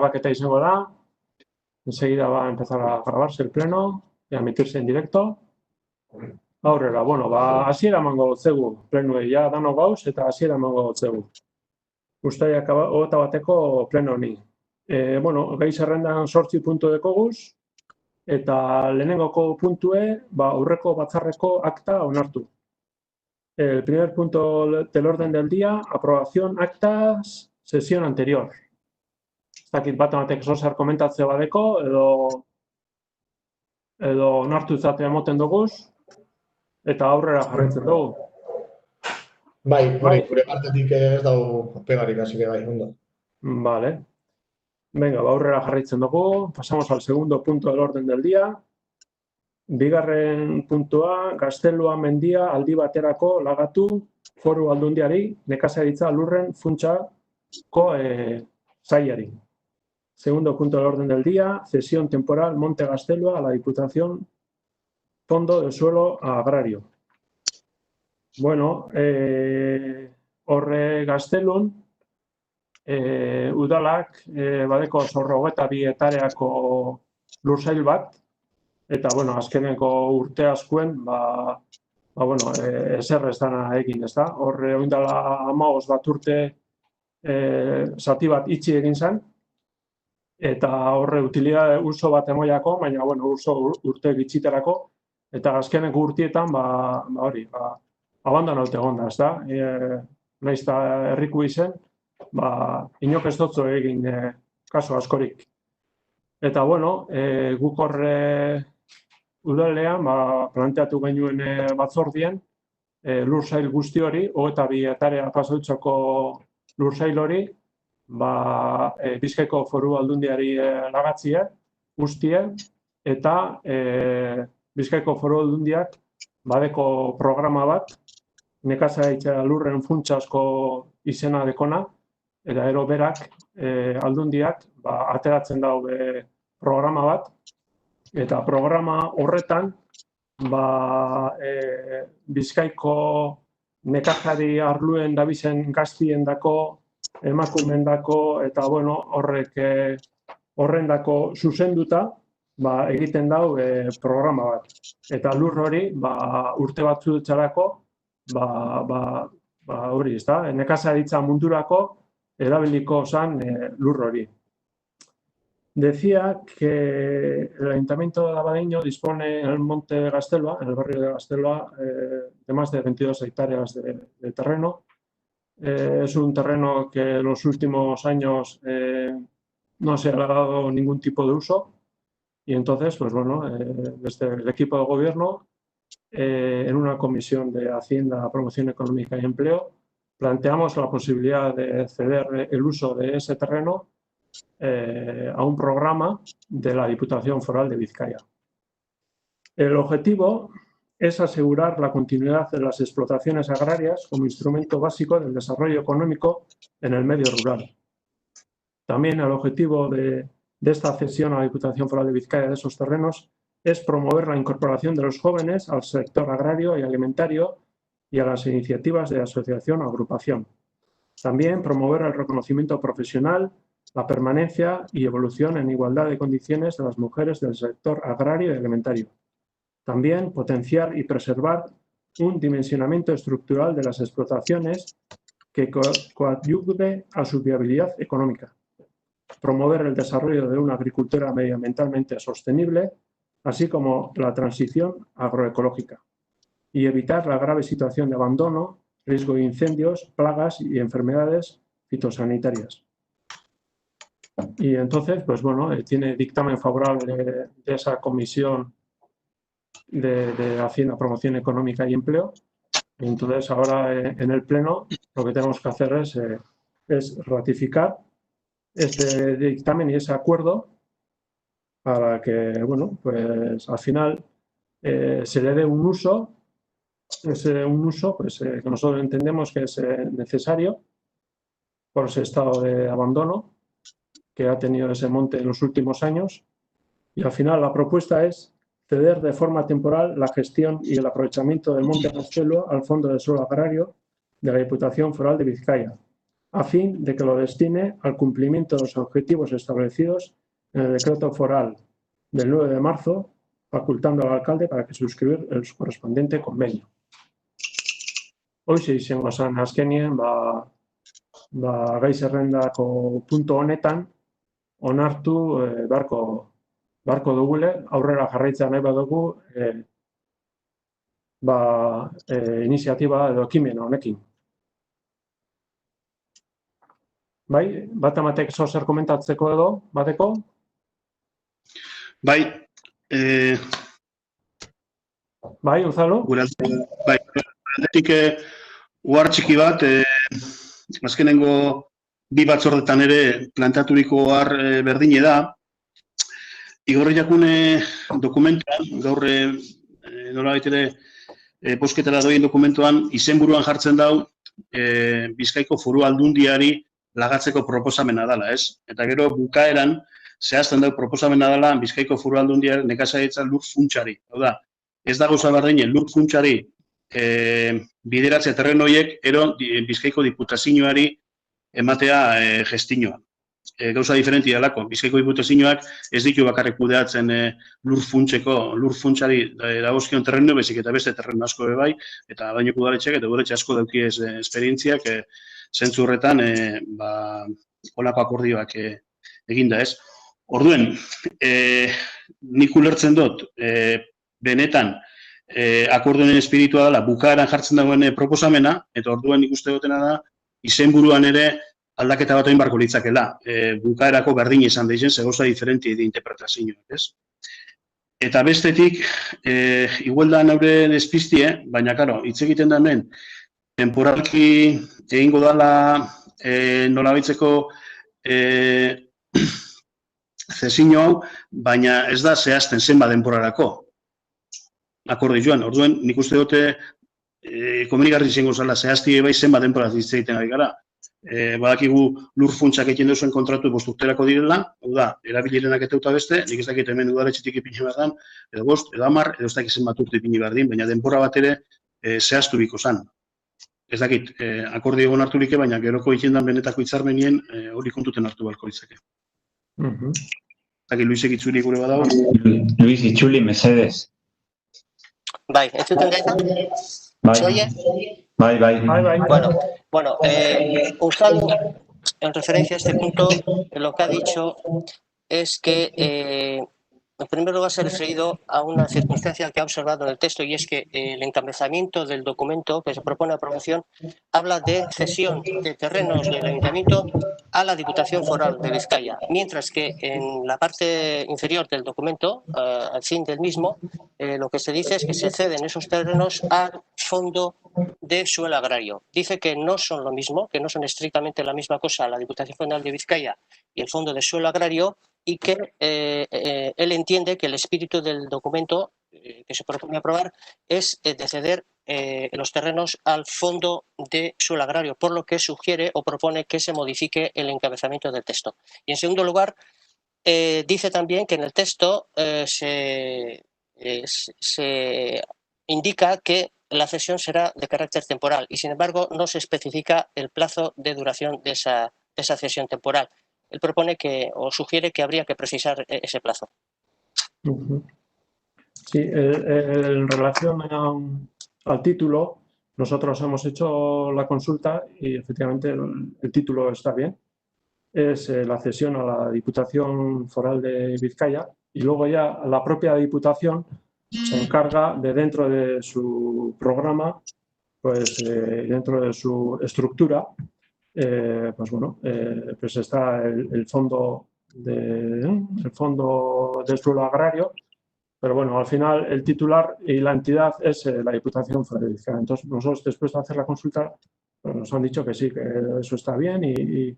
grabaketa izango da. Enseguida va a empezar a grabarse el pleno y a emitirse en directo. Aurrera, bueno, hasiera emango zegu plenoei ja dano gauz eta hasiera emango zegu. Uztaiak 21 pleno honi. Bueno, gai zerrendan 8 puntu dekoguz eta lehenengoko puntue, aurreko batzarreko akta onartu. El primer punto del orden del día, aprobación actas sesión anterior. Ez dakit bat ematek zer komentatzea badeko, edo onartu izatea emoten duguz, eta aurrera jarraitzen dugu. Bai, gure partetik ez dago pegarik, así que bai, ondo. Vale. Venga, aurrera jarraitzen dugu. Pasamos al segundo punto del orden del día. Bigarren puntua, Gaztelua mendia aldi baterako lagatu foru aldundiari nekazaritza lurren funtsako sailari. Segundo punto del orden del día, cesión temporal Monte Gaztelua a la Diputación Fondo de Suelo Agrario. Bueno, horre Gaztelun, udalak badeko 22 hektareako lursail bat, eta, bueno, azkeneko urte askuen, ezer ez dana egin, ez da? Horre, oindala 15 bat urte zati bat itxi egin zen, eta horre utilidade uso bat emoiako, baina, bueno, uso urte gitxiterako, eta azkeneko urtietan, abandonaute egonda, ez da? Nahiz eta herriku izen, inok ez dotzo egin kaso askorik. Eta, bueno, guk horre udalean, planteatu genuen batzordien, lursail guzti hori, 22 hektarea pasautzako lursail hori, Bizkaiko Foru Aldundiari lagatzie, guztie, eta Bizkaiko Foru Aldundiak badeko programa bat, nekazaritza lurren funtsasko izena dekona, eta ero berak aldundiak ateratzen daude programa bat, eta programa horretan Bizkaiko nekazari arluen dabizen gaztiendako, emakumeendako, eta bueno, horrendako zuzenduta egiten dau programa bat. Eta lur hori urte batzu dutxarako, hori, ez da, nekazaritza mundurako erabiliko zen lur hori. Decía que el Ayuntamiento de Abadiño dispone en el Monte de Gaztelua, en el barrio de Gaztelua, de más de 22 hectáreas de terreno. Es un terreno que en los últimos años no se le ha dado ningún tipo de uso y entonces, pues bueno, desde el equipo de gobierno, en una comisión de Hacienda, Promoción Económica y Empleo, planteamos la posibilidad de ceder el uso de ese terreno a un programa de la Diputación Foral de Vizcaya. El objetivo es asegurar la continuidad de las explotaciones agrarias como instrumento básico del desarrollo económico en el medio rural. También el objetivo de esta cesión a la Diputación Foral de Vizcaya de esos terrenos es promover la incorporación de los jóvenes al sector agrario y alimentario y a las iniciativas de asociación o agrupación. También promover el reconocimiento profesional, la permanencia y evolución en igualdad de condiciones de las mujeres del sector agrario y alimentario. También potenciar y preservar un dimensionamiento estructural de las explotaciones que coadyuve a su viabilidad económica. Promover el desarrollo de una agricultura medioambientalmente sostenible, así como la transición agroecológica. Y evitar la grave situación de abandono, riesgo de incendios, plagas y enfermedades fitosanitarias. Y entonces, pues bueno, tiene dictamen favorable de esa comisión de Hacienda, Promoción Económica y Empleo. Y entonces, ahora en el Pleno lo que tenemos que hacer es ratificar este dictamen y ese acuerdo para que, bueno, pues al final se le dé un uso, pues, que nosotros entendemos que es necesario por ese estado de abandono que ha tenido ese monte en los últimos años. Y al final la propuesta es ceder de forma temporal la gestión y el aprovechamiento del Monte Gaztelua al Fondo de Suelo Agrario de la Diputación Foral de Vizcaya, a fin de que lo destine al cumplimiento de los objetivos establecidos en el decreto foral del 9 de marzo, facultando al alcalde para que suscribir el correspondiente convenio. Hoxe izango zen azkenien, gai zerrendako punto honetan onartu beharko dugule, aurrera jarraitzea nahi badugu iniziatiba edo ekimen honekin. Bai, bat ematek zer komentatzeko edo, bateko? Bai, Bai, Unzalo? Bai, aldetik uhar txiki bat, azkenengo bi batzordetan ere plantaturiko uhar berdine da. Igorri Jakune dokumentuan, gaur nolabait ere bozketara doien dokumentuan, izenburuan jartzen dau Bizkaiko Foru Aldundiari lagatzeko proposamena dela, ez? Eta gero bukaeran zehazten dau proposamena dela Bizkaiko Foru Aldundiari nekazaritza lur funtsari. Hau da, ez da gauza berdine lur funtsari bideratze terreno horiek ero Bizkaiko Diputazioari ematea gestinoa. Gauza diferentia delako, Bizkaiko Diputazioak ez ditu bakarrik kudeatzen lur funtsari dagozkion terreno, bezik eta beste terreno asko bai, eta baino udaletxeak eta udaletxe asko dauki esperientziak zentzu horretan holako akordioak eginda, ez? Orduen, nik ulertzen dut, benetan akordioen espiritua dela bukaeran jartzen dagoen proposamena, eta orduen nik uste dutena da, izenburuan ere aldaketa bat egin barko litzakela. Bukaerako berdin izan da izen, zegoza diferenti de interpretazioak, ez? Eta bestetik, igual da naure despiztie, baina, karo, hitz egiten da hemen, temporalki egingo dala nolabaitzeko zezino hau, baina ez da zehazten zenba denporarako. Akordioan, orduen, nik uste dute komenigarri izango zela zehazti bai zenba denporaz hitz egiten ari gara. Badakigu lur funtsak egiten duzuen kontratu 5 urterako direla, hau da, erabilirenak eta beste, nik ez dakit hemen udaletxetik ipini behar dan, edo 5, edo 10, edo ez dakit zenbat urte ipini behar din, baina denbora bat ere zehaztu biko zan. Ez dakit, akordio egon hartu like, baina geroko ikendan benetako hitzarmenien hori kontuten hartu beharko litzake. Zaki, Luisek itzuli gure badago? Luis, itzuli, mesedez. Bai, entzuten gaita? ¿Se oye? Bai. Bueno, Gonzalo, en referencia a este punto, lo que ha dicho es que, en primer lugar, se ha referido a una circunstancia que ha observado en el texto, y es que el encabezamiento del documento que se propone aprobación habla de cesión de terrenos del Ayuntamiento a la Diputación Foral de Vizcaya, mientras que en la parte inferior del documento, al fin del mismo, lo que se dice es que se ceden esos terrenos al Fondo de Suelo Agrario. Dice que no son lo mismo, que no son estrictamente la misma cosa la Diputación Foral de Vizcaya y el Fondo de Suelo Agrario, y que él entiende que el espíritu del documento que se propone aprobar es de ceder los terrenos al Fondo de Suelo Agrario, por lo que sugiere o propone que se modifique el encabezamiento del texto. Y en segundo lugar, dice también que en el texto se indica que la cesión será de carácter temporal y, sin embargo, no se especifica el plazo de duración de esa cesión temporal. Él propone o sugiere que habría que precisar ese plazo. Sí, en relación al título, nosotros hemos hecho la consulta y efectivamente el título está bien. Es la cesión a la Diputación Foral de Vizcaya y luego ya la propia Diputación se encarga de, dentro de su programa, pues dentro de su estructura, pues está el fondo de suelo agrario, pero bueno, al final el titular y la entidad es la Diputación Foral de Vizcaya. Entonces nosotros, después de hacer la consulta, pues nos han dicho que sí, que eso está bien y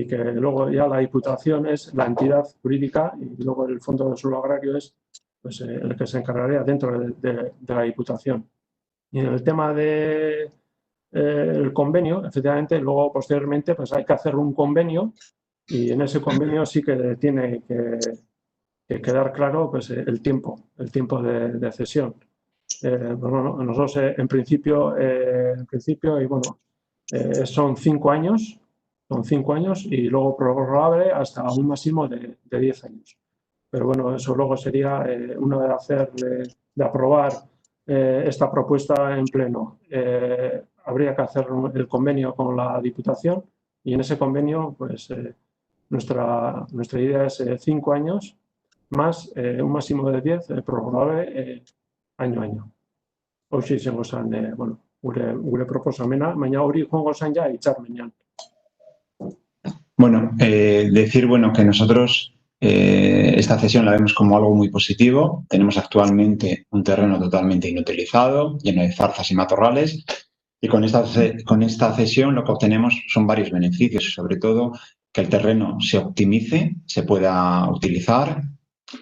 que luego ya la Diputación es la entidad jurídica y luego el fondo de suelo agrario es pues, el que se encargaría dentro de la Diputación. Y en el tema de el convenio, efectivamente, luego posteriormente pues hay que hacer un convenio y en ese convenio sí que tiene que quedar claro pues, el tiempo de cesión. Bueno, nosotros en principio y bueno, son 5 años con 5 años y luego prorrogable hasta un máximo de 10 años. Pero bueno, eso luego sería una de aprobar esta propuesta en pleno. Habría que hacer el convenio con la Diputación y en ese convenio pues nuestra idea es 5 años más un máximo de 10 prorrogable año a año. Hoxe izango zen, bueno, gure proposamena, baina hori joango zen ja hitzarmenean. Bueno, decir bueno, que nosotros esta cesión la vemos como algo muy positivo. Tenemos actualmente un terreno totalmente inutilizado, lleno de zarzas y matorrales, y con esta cesión lo que obtenemos son varios beneficios, sobre todo que el terreno se optimice, se pueda utilizar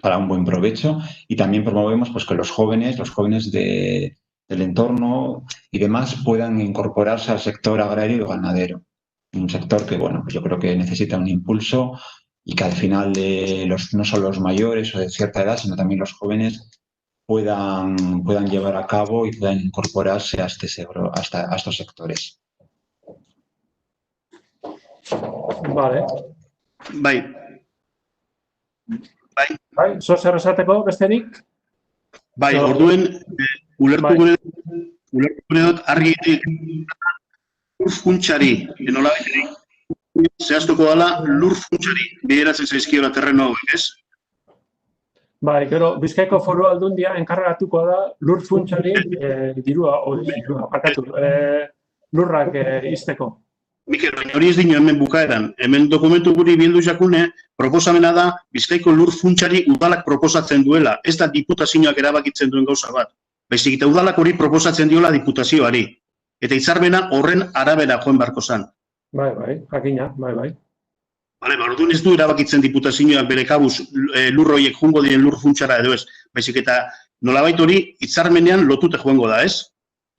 para un buen provecho, y también promovemos pues, que los jóvenes del entorno y demás puedan incorporarse al sector agrario y ganadero. Un sector que, bueno, pues yo creo que necesita un impulso y que al final no solo los mayores o de cierta edad, sino también los jóvenes puedan llevar a cabo y puedan incorporarse a estos sectores. Vale. Bai. Bai, zer esateko besterik? Bai, orduen, ulertu gure dut argi lur funtsari, nolabait zehaztuko dela lur funtsari bideratzen zaizkiola terreno hauek, ez? Bai, gero, Bizkaiko Foru Aldundia enkargatuko da lur funtsari lurrak izteko. Mikel, baina hori ez dino hemen bukaeran. Hemen dokumentu guri bildu jakune, proposamena da Bizkaiko lur funtsari udalak proposatzen duela. Ez da diputazioak erabakitzen duen gauza bat. Baizik eta udalak hori proposatzen diola diputazioari. Eta hitzarmena horren arabera joan beharko zen. Bai, jakina, bai. Bale, orduan ez du erabakitzen diputazioak bere kabuz lurroiek joango diren lur funtsara edo ez. Baizik eta nolabait hori hitzarmenean lotute joango da, ez?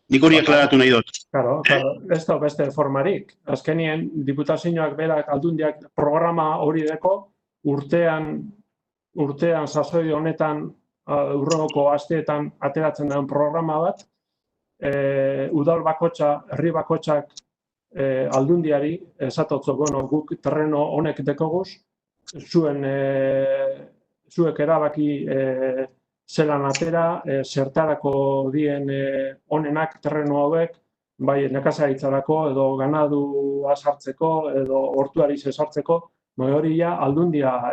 Nik hori aklaratu nahi dut. Claro, ez da beste formarik. Azkenien diputazioak berak aldundiak programa hori deko urtean sasoi honetan urrengoko asteetan ateratzen den programa bat, udal bakotxa, herri bakotxak aldundiari esatotzo, bueno, guk terreno honek dekoguz, zuek erabaki zelan atera, zertarako dien onenak terreno hauek, bai nekazaritzarako edo ganadua sartzeko edo hortuari sartzeko, hori aldundia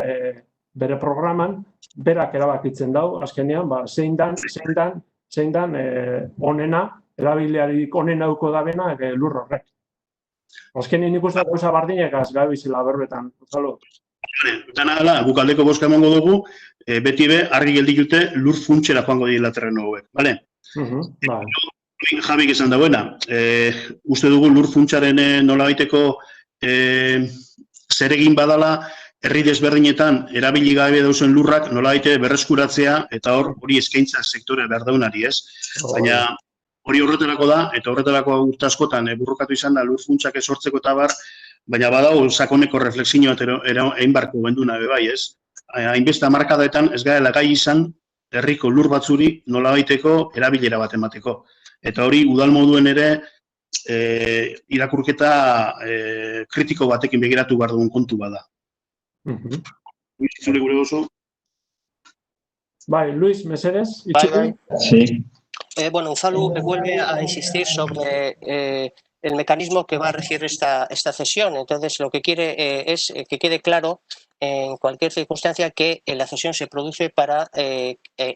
bere programan berak erabakitzen dau, azkenean, zein dan onena, erabilearik onena uko da bena lur horrek. Azkenean nik uste gauza bardinekaz gabizela berbetan, Gonzalo. Dana dela, guk aldeko bozka emango dugu, beti be, argi gelditute lur funtsera joango dira terreno hauek, bale? Jabik esan dagoena, uste dugu lur funtsaren nolabaiteko zeregin badala, herri desberdinetan erabili gabe dauzen lurrak nolabaite berreskuratzea eta hori eskaintza sektore berdaunari, ez? Baina hori horretarako da, eta horretarako urte askotan burrokatu izan da lur funtsak esortzeko eta bar, baina badago sakoneko reflexio bat egin barko genduna bai, ez? Hainbeste hamarkadaetan ez garela gai izan herriko lur batzuri nolabaiteko erabilera bat emateko. Eta hori udal moduen ere irakurketa kritiko batekin begiratu behar dugun kontu bada. Zure gure oso? Bai, Luis, mesedez? Sí. Bueno, Unzalu vuelve a insistir sobre el mecanismo que va a regir esta cesión. Entonces, lo que quiere es que quede claro en cualquier circunstancia que la cesión se produce para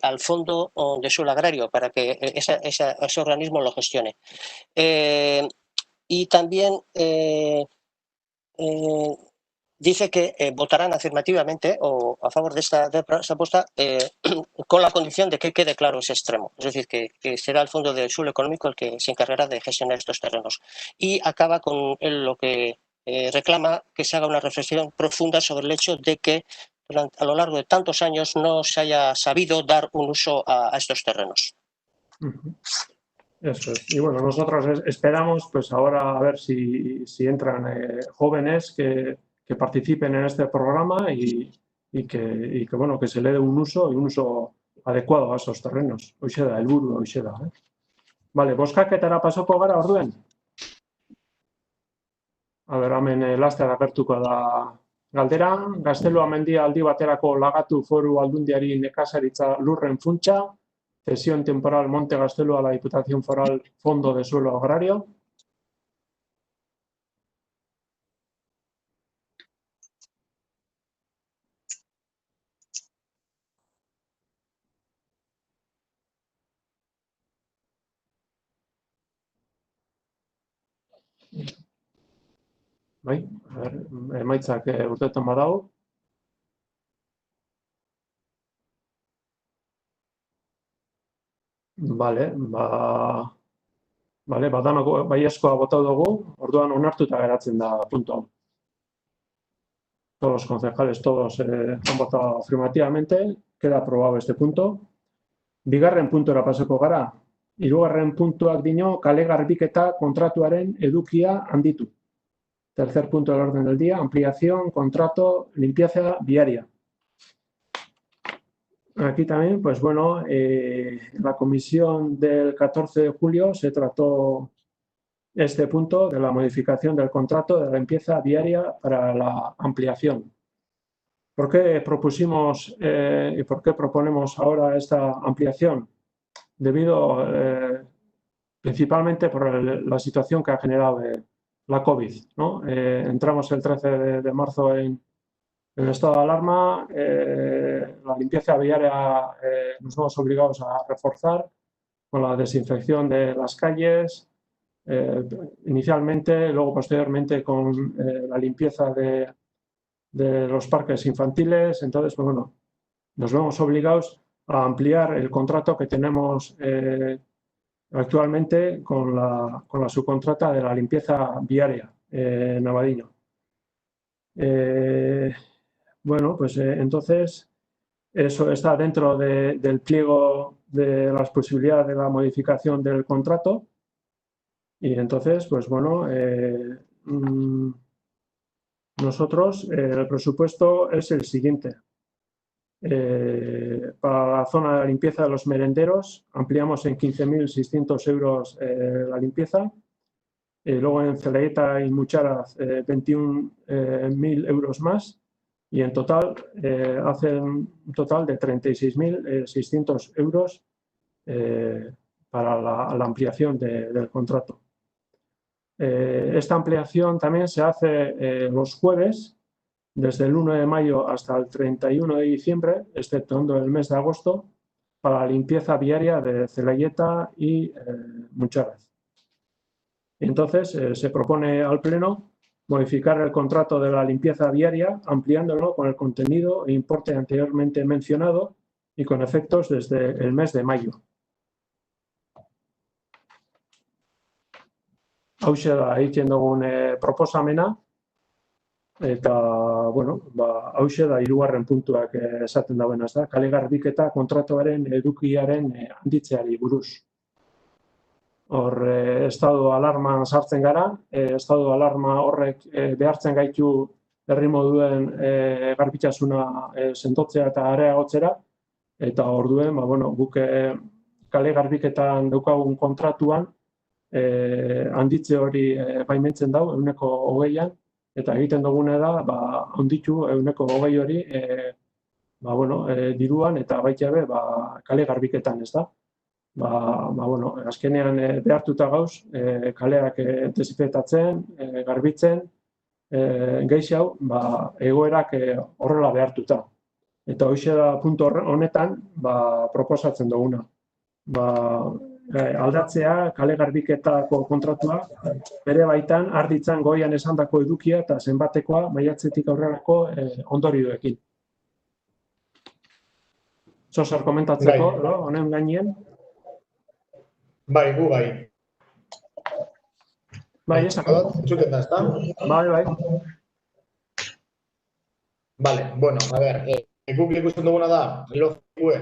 al Fondo de Suelo Agrario, para que ese organismo lo gestione. Y también dice que votarán afirmativamente o a favor de esta apuesta con la condición de que quede claro ese extremo. Es decir, que será el Fondo de Suelo Económico el que se encargará de gestionar estos terrenos. Y acaba con lo que reclama que se haga una reflexión profunda sobre el hecho de que a lo largo de tantos años no se haya sabido dar un uso a estos terrenos. Eso es. Y bueno, nosotros esperamos pues ahora a ver si entran jóvenes que participen en este programa y que bueno, que se le dé un uso adecuado a esos terrenos. Hoxe da, helburu hoxe da. Vale, boskaketara pasoko gara orduen. hemen laster agertuko da galdera. Gaztelua mendia aldi baterako lagatu foru aldundiari nekazaritza lurren funtsa, cesión temporal Monte Gaztelua a la Diputación Foral Fondo de Suelo Agrario. Bai, emaitzak urtetan badago. Danok baiezkoa bota dugu, orduan onartuta geratzen da punto hau. Todos los concejales, todos han votado afirmativamente, queda aprobado este punto. Bigarren puntora pasako gara. Hirugarren puntuak dino, kale garbiketa kontratuaren edukia handitu. Tercer punto del orden del día, ampliación, contrato, limpieza viaria. Aquí también, pues bueno, la comisión del 14 de julio se trató este punto de la modificación del contrato de la limpieza viaria para la ampliación. ¿Por qué propusimos y por qué proponemos ahora esta ampliación? Debido principalmente por la situación que ha generado la COVID, ¿no? Entramos el 13 de marzo en estado de alarma, la limpieza viaria nos vemos obligados a reforzar con la desinfección de las calles, inicialmente, luego posteriormente con la limpieza de los parques infantiles. Entonces, pues bueno, nos vemos obligados a ampliar el contrato que tenemos actualmente con la subcontrata de la limpieza viaria en Abadiño. Bueno, pues entonces eso está dentro del pliego de las posibilidades de la modificación del contrato y entonces, pues bueno, nosotros el presupuesto es el siguiente. Para la zona de la limpieza de los merenderos ampliamos en 15.600 euros la limpieza. Luego en Zelaieta y Mucharaz 21.000 euros más y en total hacen un total de 36.600 euros para la ampliación del contrato. Esta ampliación también se hace los jueves desde el 1 de mayo hasta el 31 de diciembre, exceptuando el mes de agosto, para la limpieza viaria de Zelaieta y Mucharaz. Entonces, se propone al Pleno modificar el contrato de la limpieza viaria, ampliándolo con el contenido e importe anteriormente mencionado y con efectos desde el mes de mayo. Hauxe da egiten dugun proposamena, eta, bueno, hauxe da hirugarren puntuak esaten dagoena, ez da, kale garbiketa kontratuaren edukiaren handitzeari buruz. Hor, estado alarman sartzen gara, estado alarma horrek behartzen gaitu herri moduen garbitxasuna sendotzea eta areagotzera, eta orduen, bueno, guk kale garbiketan daukagun kontratuan handitze hori baimentzen dau, 20%, eta egiten dugune da, handitu 20% hori, bueno, diruan eta baita be, kale garbiketan, ez da. Bueno, azkenean behartuta gauz, kaleak desinfektatzen, garbitzen, gehixi hau, egoerak horrela behartuta. Eta hoxe da puntu honetan, proposatzen duguna. Aldatzea, kale garbiketako kontratua, bere baitan, arditzan goian esandako edukia eta zenbatekoa maiatzetik aurrerako ondorioekin. Zosar komentatzeko, honen gainien? Bai, gu bai. Bai, esako. Entzuten da, ezta? Bai. Vale, bueno, a ver, guk ikusten duguna da, logikue,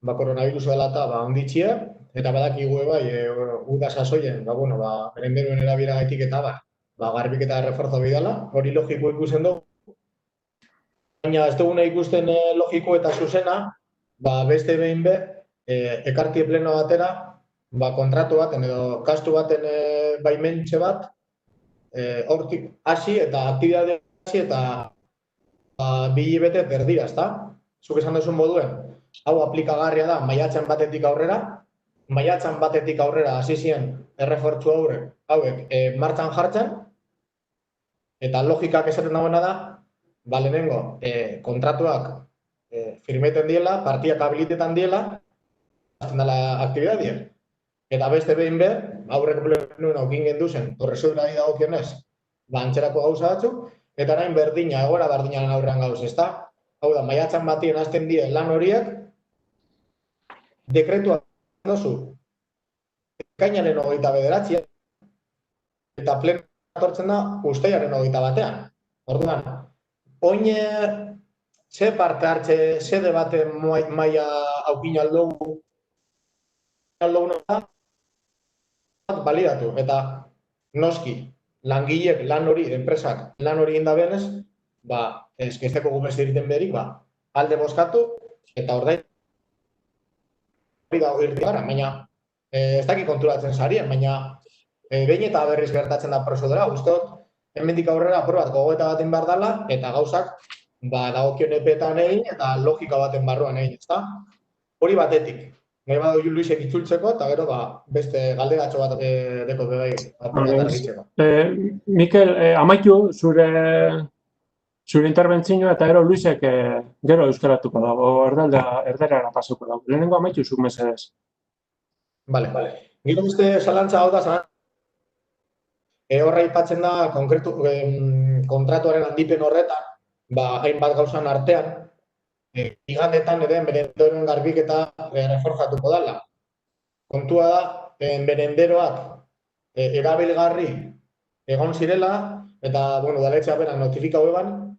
koronavirusa dela eta onditxia, eta badakigu bai, uda sasoien, merenderuen erabira gaitik eta garbiketa reforzo bidala, hori logiko ikusten dugu. Baina ez duguna ikusten logiko eta zuzena, beste behin be, ekartie pleno batera, kontratu baten edo kastu baten baimentxe bat, hortik hasi eta aktibidade hasi eta 2 hilabete berdira, ezta? Zuk esan duzun moduen, hau aplikagarria da maiatzen batetik aurrera, maiatzen batetik aurrera hasi ziren errefortzu hauek martxan jartzen, eta logikak esaten dagoena da, lehenengo, kontratuak firmeten diela, partiak habilitetan diela, azten dela aktibidadia. Eta beste behin aurreko plenuen aukin genduzen, horrezudurari dagokionez, antxerako gauza batzuk, eta orain berdina, egoera berdinaren aurrean gauz, ezta? Hau da, maiatzan batien hasten die lan horiek, dekretua dozu, ekainaren 29, eta pleno atortzen da uztailaren 21. Orduan, oin ze parte hartze, ze debate maia aukin aldogu balidatu, eta noski, langileek lan hori, enpresak lan hori indabenez, eskesteko gubezte egiten berik, alde bozkatu, eta ordain hori dago irti gara, baina ez dakik konturatzen zarien, baina behin eta berriz gertatzen da prozedura, usteot, hemendik aurrera aprobat gogoeta baten behar dela, eta gauzak dagokion epetan egin, eta logika baten barruan egin, ezta? Hori batetik. Nahi badu Luisek itzultzeko, eta gero beste galderatxo bat deko bebai. Mikel, amaitu zure interbentzioa, eta gero Luisek gero euskaratuko dago, erderara pasoko dago. Lehenengo amaitu zuk mesedez. Bale. Gero beste zalantza hau da, horra ipatzen da kontratuaren handipen horretan, hainbat gauzan artean, igandetan ere merenderoen garbiketa reforjatuko dela. Kontua da, merenderoak erabilgarri egon zirela, eta, udaletxea berak notifikau eban,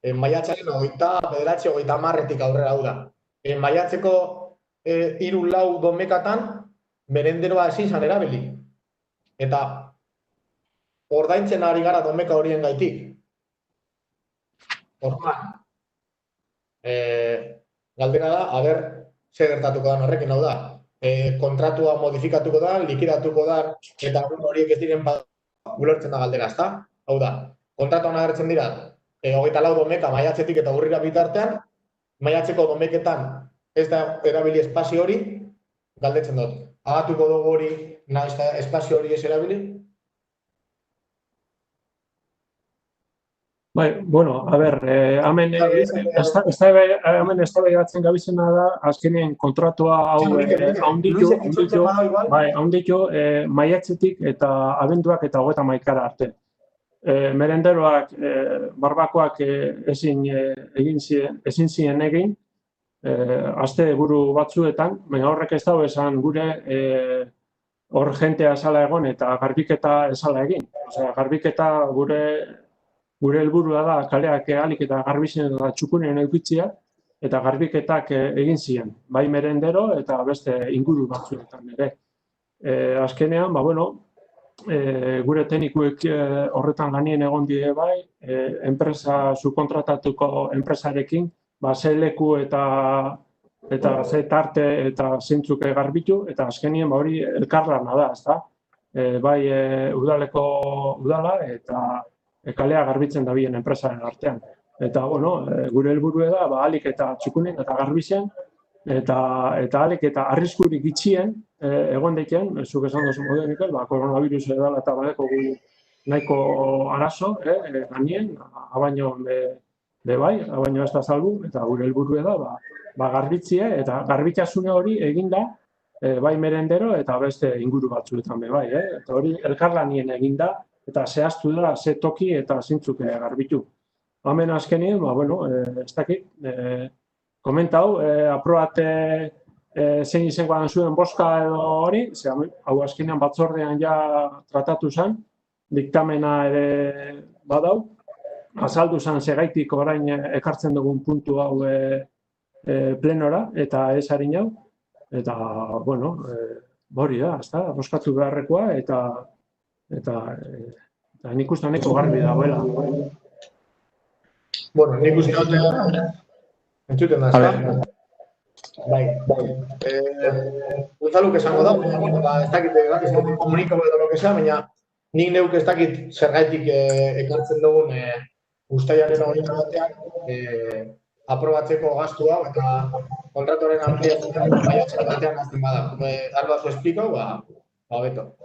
maiatzaren 29-30 aurrera hau da. Maiatzeko 3-4 domekatan merenderoa ezin zan erabili. Eta ordaintzen ari gara domeka horien gaitik. Orduan, galdera da, ze gertatuko da horrekin, hau da. Kontratua modifikatuko da, likidatuko da, eta horiek ez diren ulertzen da galdera, ezta? Hau da, kontratuan agertzen dira, 24 domeka maiatzetik eta urrira bitartean, maiatzeko domeketan ez da erabili espazio hori, galdetzen dut. Agatuko dugu hori, nahiz espazio hori ez erabili? Hemen eztabaidatzen gabizena da, azkenien kontratua hau haunditu maiatzetik eta abenduak eta 31 arte. Merenderoak, barbakoak ezin ziren egin, aste buru batzuetan, baina horrek ez dago esan gure hor jentea esala egon eta garbiketa esala egin. Garbiketa gure helburua da kaleak ahalik eta garbizien eta txukunen eukitzia, eta garbiketak egin ziren, bai merendero eta beste inguru batzuetan ere. Azkenean, gure teknikuek horretan lanien egon die bai, enpresa subkontratatuko enpresarekin, ze leku eta ze tarte eta zeintzuk garbitu, eta azkenien hori elkarlana da, ezta? Bai udala eta kalea garbitzen dabien enpresaren artean. Eta, gure helburua da, ahalik eta txukunen eta garbizien, eta ahalik eta arriskurik itxien egon daiten, zuk esan duzu moduen, Mikel, koronavirus edala eta badeko nahiko arazo, ganien, abaino bai, abaino ez da salbu, eta gure helburua da, garbitzie, eta garbitasune hori eginda, bai merendero eta beste inguru batzuetan bai, eta hori elkarlanien eginda, eta zehaztu dela ze toki eta zintzuk garbitu. Hemen azkenien, ez dakit, komentau, aprobat zein izangoan zuen boska edo hori, hau azkenean batzordean ja tratatu zen, diktamena ere badau, azaldu zen segaitik orain ekartzen dugun puntu hau plenora, eta ez harin hau, eta, hori da, boskatu beharrekoa, eta nik uste neko garbi dagoela. Nik uste entzuten da, Bai. Unzaluk esango da, ez dakit, komunikabo edo lo que sea, baina nik neuk ez dakit zergaitik ekartzen dugun uztailaren 21 aprobatzeko gastua eta kontratuaren ampliazioa maiatzaren batean hasten bada. Alba zu explico, beto.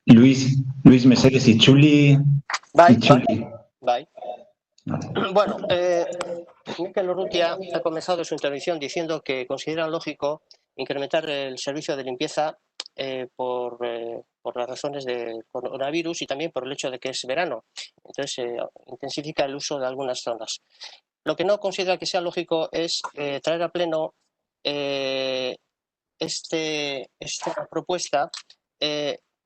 Luis Mesegues Itzuli. Bai. Bueno, Mikel Urrutia ha comenzado su intervención diciendo que considera lógico incrementar el servicio de limpieza por las razones del coronavirus y también por el hecho de que es verano. Entonces, intensifica el uso de algunas zonas. Lo que no considera que sea lógico es traer a pleno esta propuesta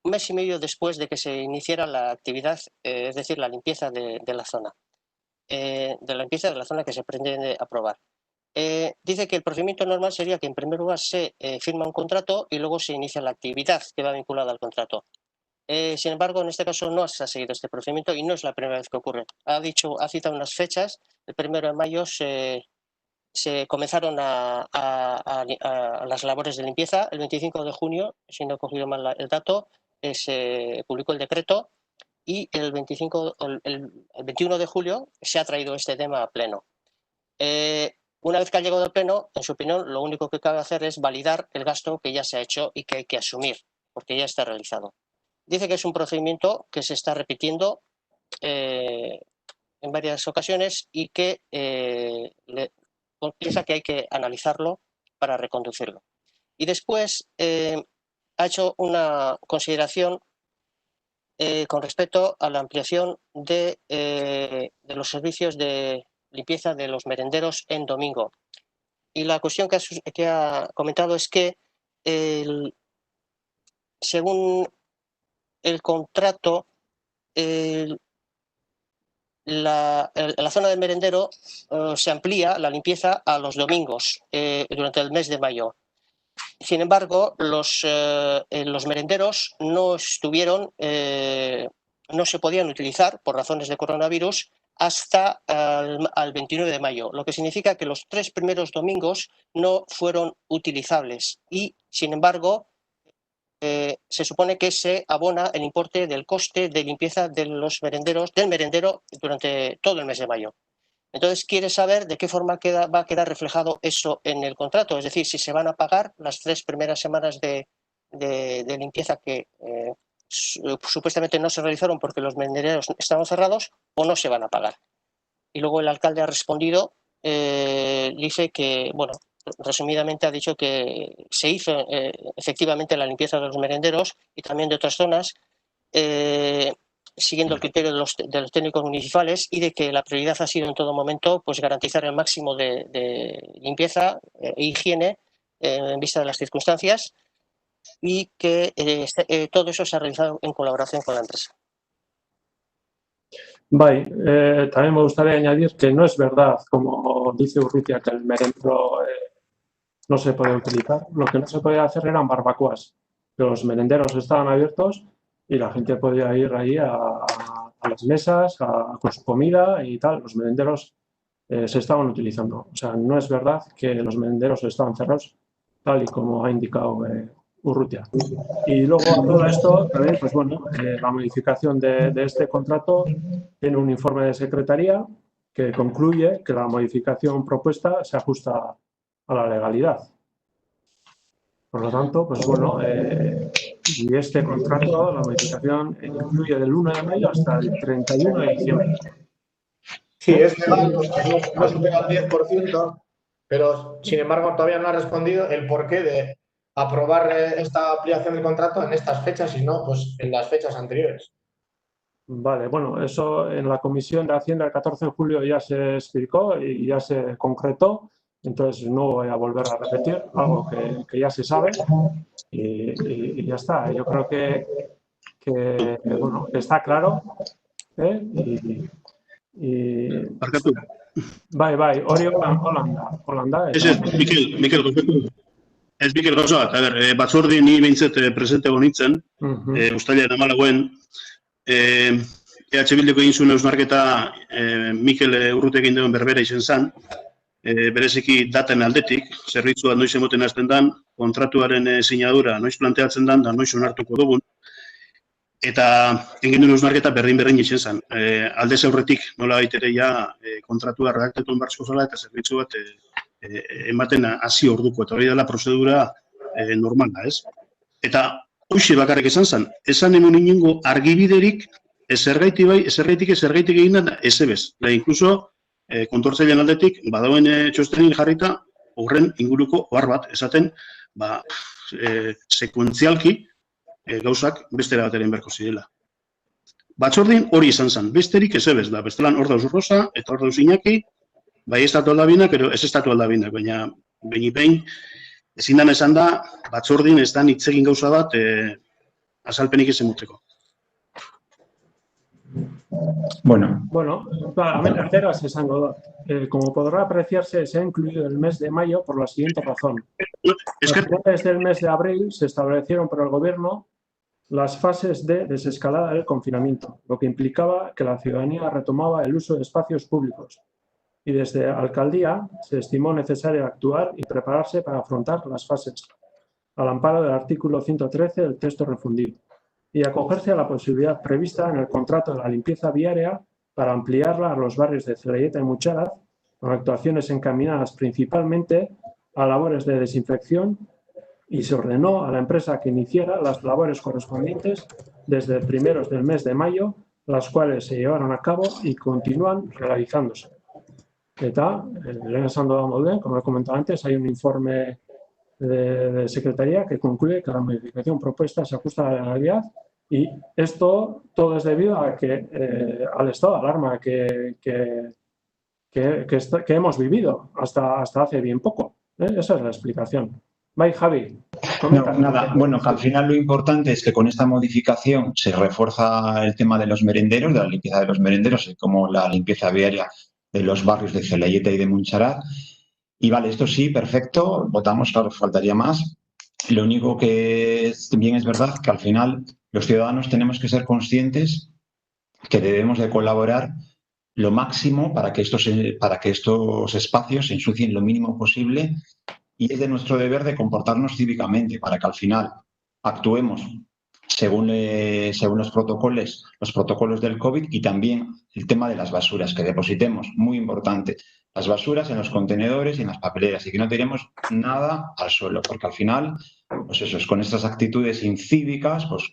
un mes y medio después de que se iniciara la actividad, es decir, la limpieza de la zona. De la limpieza de la zona que se pretende aprobar. Dice que el procedimiento normal sería que en primer lugar se firma un contrato y luego se inicia la actividad que va vinculada al contrato. Sin embargo, en este caso no se ha seguido este procedimiento y no es la primera vez que ocurre. Ha citado unas fechas. El 1 de mayo se comenzaron a las labores de limpieza. El 25 de junio, si no he cogido mal el dato, se publicó el decreto. Y el 21 de julio se ha traído este tema a pleno. Una vez que ha llegado a pleno, en su opinión, lo único que cabe hacer es validar el gasto que ya se ha hecho y que hay que asumir, porque ya está realizado. Dice que es un procedimiento que se está repitiendo en varias ocasiones y que piensa que hay que analizarlo para reconducirlo. Y después ha hecho una consideración con respecto a la ampliación de los servicios de limpieza de los merenderos en domingo. Y la cuestión que ha comentado es que según el contrato, la zona del merendero se amplía la limpieza a los domingos durante el mes de mayo. Sin embargo, los merenderos no se podían utilizar por razones de coronavirus hasta al 29 de mayo, lo que significa que los 3 primeros domingos no fueron utilizables y, sin embargo, se supone que se abona el importe del coste de limpieza de los merenderos, del merendero durante todo el mes de mayo. Entonces, quiere saber de qué forma va a quedar reflejado eso en el contrato, es decir, si se van a pagar las 3 primeras semanas de limpieza que supuestamente no se realizaron porque los merenderos estaban cerrados o no se van a pagar. Y luego el alcalde ha respondido, dice que, bueno, resumidamente ha dicho que se hizo efectivamente la limpieza de los merenderos y también de otras zonas, siguiendo el criterio de los técnicos municipales y de que la prioridad ha sido en todo momento pues garantizar el máximo de limpieza e higiene en vista de las circunstancias y que todo eso se ha realizado en colaboración con la empresa. También me gustaría añadir que no es verdad, como dice Urrutia, que el merendero no se puede utilizar. Lo que no se podía hacer eran barbacoas. Los merenderos estaban abiertos y la gente podía ir ahí a las mesas con su comida y tal. Los merenderos se estaban utilizando. O sea, no es verdad que los merenderos estaban cerrados, tal y como ha indicado Urrutia. Y luego a todo esto, también, pues bueno, la modificación de este contrato tiene un informe de secretaría que concluye que la modificación propuesta se ajusta a la legalidad. Por lo tanto, pues bueno, y este contrato, la modificación incluye del 1 de mayo hasta el 31 de diciembre. Sí, es legal, no supera el 10%, pero sin embargo todavía no ha respondido el porqué de aprobar esta ampliación del contrato en estas fechas y no pues en las fechas anteriores. Vale, bueno, eso en la Comisión de Hacienda el 14 de julio ya se explicó y ya se concretó, entonces no voy a volver a repetir algo que ya se sabe y ya está. Yo creo que bueno, está claro. Bai, hori Holanda. Ez Mikel gauza bat, batzordi ni behintzat presente bonitzen, uztailaren 14-en, EH Bildeko egin zuen eusnarketa Mikel Urrutek egin duen berbera izen zen, bereziki daten aldetik, zerbitzua noiz emoten hasten dan, kontratuaren sinadura noiz planteatzen dan, da noiz onartuko dugun, eta egin duen hausnarketa berdin izan zen. Aldez aurretik nola baitere ja kontratua redaktetu bartzko zela eta zerbitzu bat ematen hasi orduko, eta hori dela prozedura normala, ez? Eta hoxe bakarrik esan zen, esan hemen inongo argibiderik, ezergaitik bai, ezergaitik egin da, ezebez. Inkluso, kontortzailean aldetik, badauen txostenin jarrita, horren inguruko ohar bat, esaten, sekuentzialki, gauzak bestera bateren berko zirela. Batzordin hori izan zen, besterik ezebez da, bestelan hor dauz Rosa, eta hor dauz Iñaki, bai estatu aldabinak, ez estatu aldabinak, baina behin ezin dan esan da, batzordin ez da hitzegin gauza bat azalpenik ez emuteko. Bueno, terceras esango da. Como podrá apreciarse, se ha incluido el mes de mayo por la siguiente razón. Desde el mes de abril se establecieron por el Gobierno las fases de desescalada del confinamiento, lo que implicaba que la ciudadanía retomaba el uso de espacios públicos. Y desde la alcaldía se estimó necesario actuar y prepararse para afrontar las fases, al amparo del artículo 113 del texto refundido, y acogerse a la posibilidad prevista en el contrato de la limpieza viaria para ampliarla a los barrios de Zelaieta y Mucharaz, con actuaciones encaminadas principalmente a labores de desinfección, y se ordenó a la empresa que iniciara las labores correspondientes desde primeros del mes de mayo, las cuales se llevaron a cabo y continúan realizándose. Eta, lehen esan dudan moduan, como he comentado antes, hay un informe de Secretaría que concluye que la modificación propuesta se ajusta a la realidad y esto todo es debido a al estado de alarma que hemos vivido hasta hace bien poco. Esa es la explicación. Bye, Javi. No, nada, bueno, que al final lo importante es que con esta modificación se refuerza el tema de los merenderos, de la limpieza de los merenderos, como la limpieza viaria de los barrios de Zelaieta y de Montserrat. Y vale, esto sí, perfecto, votamos, claro, faltaría más. Lo único que bien es verdad que al final los ciudadanos tenemos que ser conscientes que debemos de colaborar lo máximo para que estos espacios se ensucien lo mínimo posible, y es de nuestro deber de comportarnos cívicamente para que al final actuemos según los protocolos del COVID, y también el tema de las basuras, que depositemos, muy importante, las basuras en los contenedores y en las papeleras y que no tiremos nada al suelo, porque al final, pues eso es, con estas actitudes incívicas, pues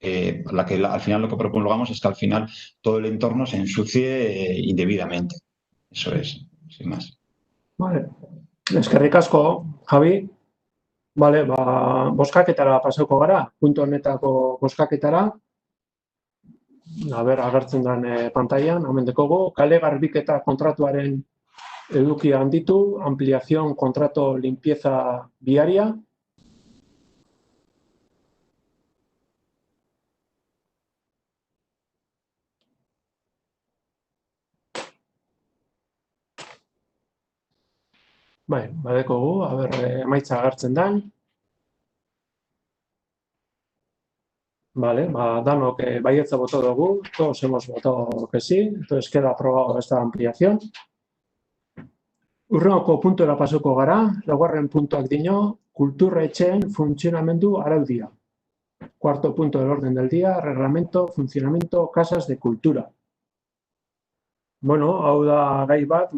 al final lo que propongamos es que al final todo el entorno se ensucie indebidamente. Eso es, sin más. Vale. Eskerrik asko, Javi. Vale, bozkaketara pasauko gara, punto honetako bozkaketara. Agertzen den pantailan, hemen dekogu, kale garbiketa kontratuaren edukia handitu, ampliación contrato limpieza viaria. Bai, badekogu, emaitza agertzen dan. Vale, danok baietza votó dugu, todos hemos votado que sí, entonces queda aprobado esta ampliación. Hurrengoko puntura pasauko gara, laugarren puntuak dino, kulturretxeen funtzionamendu araudia. Cuarto punto del orden del día, reglamento, funcionamiento, casas de cultura. Bueno, hau da gai bat,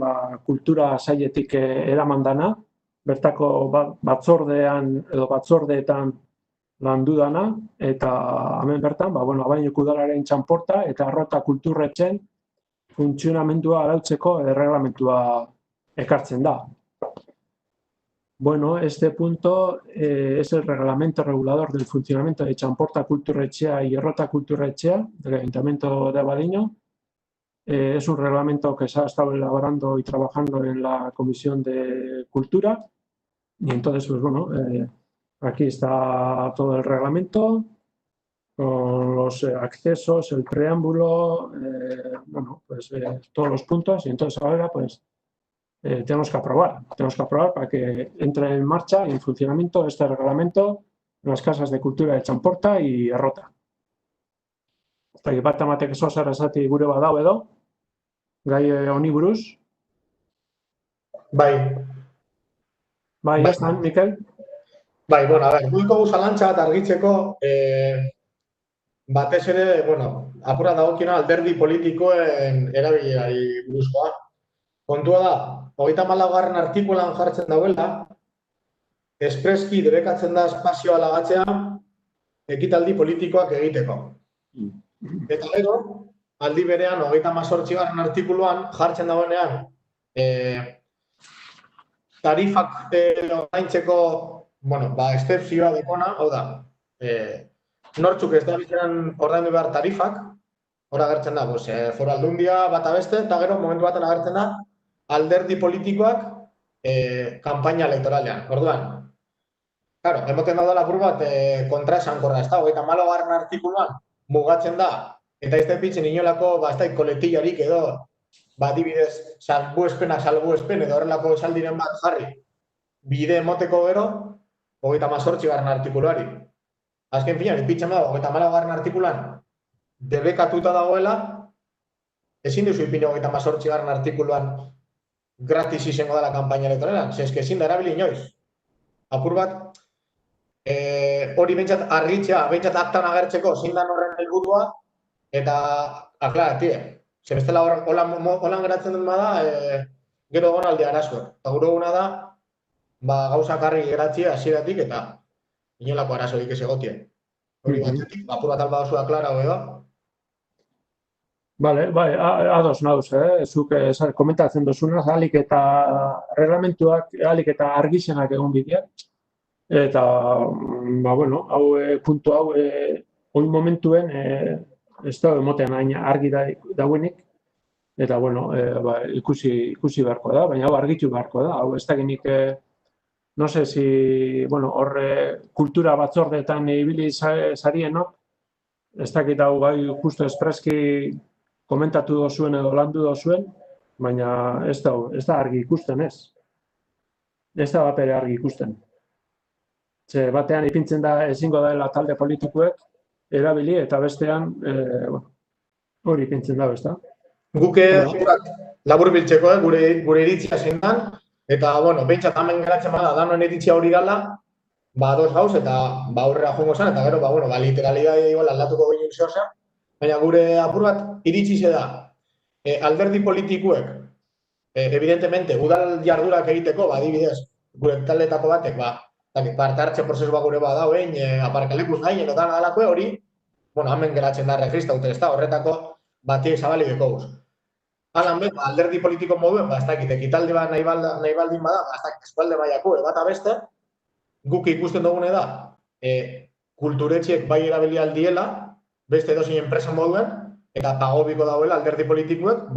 kultura sailetik eraman dana, bertako batzordeetan landu dana, eta hemen bertan, Abaiñoko udalaren txanporta eta Arrota kulturretxeen funtzionamendua arautzeko erreglamentua ekartzen da. Bueno, este punto es el reglamento regulador del funcionamiento de Txanporta Kulturretxea y Errota Kulturretxea del Ayuntamiento de Abadiño. Es un reglamento que se ha estado elaborando y trabajando en la Comisión de Cultura. Y entonces, pues bueno, aquí está todo el reglamento, con los accesos, el preámbulo, todos los puntos. Y entonces ahora, pues, tenemos que aprobar para que entre en marcha y en funcionamiento este reglamento en las casas de cultura de Txanporta y Errota. Bat ematek zer esati gure badau edo, gai honi buruz. Bai, Bai, bai, ez da, Mikel? bai, bueno, a ber, guiko zalantza bat argitzeko, batez ere, bueno, apura dagokiena alderdi politikoen erabilerari buruzkoa. Kontua da, 34. artikulan jartzen dauela, espreski debekatzen da espazioa lagatzea ekitaldi politikoak egiteko. Eta gero, aldi berean, 38. artikuluan jartzen dagoenean, tarifak ordaintzeko, bueno, excepzioa dekona, hau da, nortzuk ez da bizeran ordaindu behar tarifak, hor agertzen da, Foru Aldundia bata beste, eta gero momentu baten agertzen da, alderdi politikoak kanpaina elektoralean. Orduan, claro, emoten da lapur bat kontra esankorra, ez da, 34. artikuluan mugatzen da, eta ez da pitzen inolako, ez da, kolektillarik edo, adibidez, salbuespen edo horrelako esaldiren bat jarri, bide emoteko gero, 38. artikuluari. Azken finan, ipintzen da, 34. artikulan, debekatuta dagoela, ezin duzu ipine 38. artikuluan gratis izango dela kanpaina elektoralan, zeske ezin da erabili inoiz. Apur bat, hori behintzat argitzea, behintzat aktan agertzeko, zindan horren helburua, eta, aklara, bestela holan geratzen den bada, gero egon alde arazo. Eta gure eguna da, gauzak argi geratzea hasieratik eta inolako arazorik ez egotien. Hori batetik, apur bat alba oso aklara edo. Bai, ados nauz, zuk komentatzen duzunaz, alik eta reglamentuak, alik eta argizenak egon bideak. Eta, bueno, puntu hau, hori momentuen, ez da emotean hain argi dauenik, eta, bueno, ikusi beharko da, baina hau argitu beharko da, hau ez dakinik, no sé si, bueno, hor kultura batzordeetan ibili zarienok, ez dakit hau bai justo espreski komentatu dozuen edo landu dozuen, baina ez da argi ikusten ez. Ez da bat ere argi ikusten. Ze batean ipintzen da ezingo dela talde politikoek erabili eta bestean hori ipintzen da, ez da? Guke labur biltzeko, gure iritzia zindan, eta, bueno, behintzat hemen geratzen bada, danoen iritzia hori gala, ados gauz, eta aurrera joango zen, eta gero, literalidade igual aldatuko ginen zehoza, baina gure apur bat iritsi ze da, alderdi politikoek, evidentemente, udal jardurak egiteko, adibidez, gure taldetako batek, parte hartze prozesua gure badau, aparkalekuz gain, edo dana dalako hori, hemen geratzen da registrauta, ez da, horretako batiek zabali dekoz. Alan bet, alderdi politiko moduen, ez dakit, ekitaldi bat nahi baldin bada, ez dakit, eskualde maiako, bat abeste, guk ikusten dugune da, kulturetxiek bai erabili aldiela, beste edozein enpresa moduen, eta pagobiko dauela alderdi politikoek,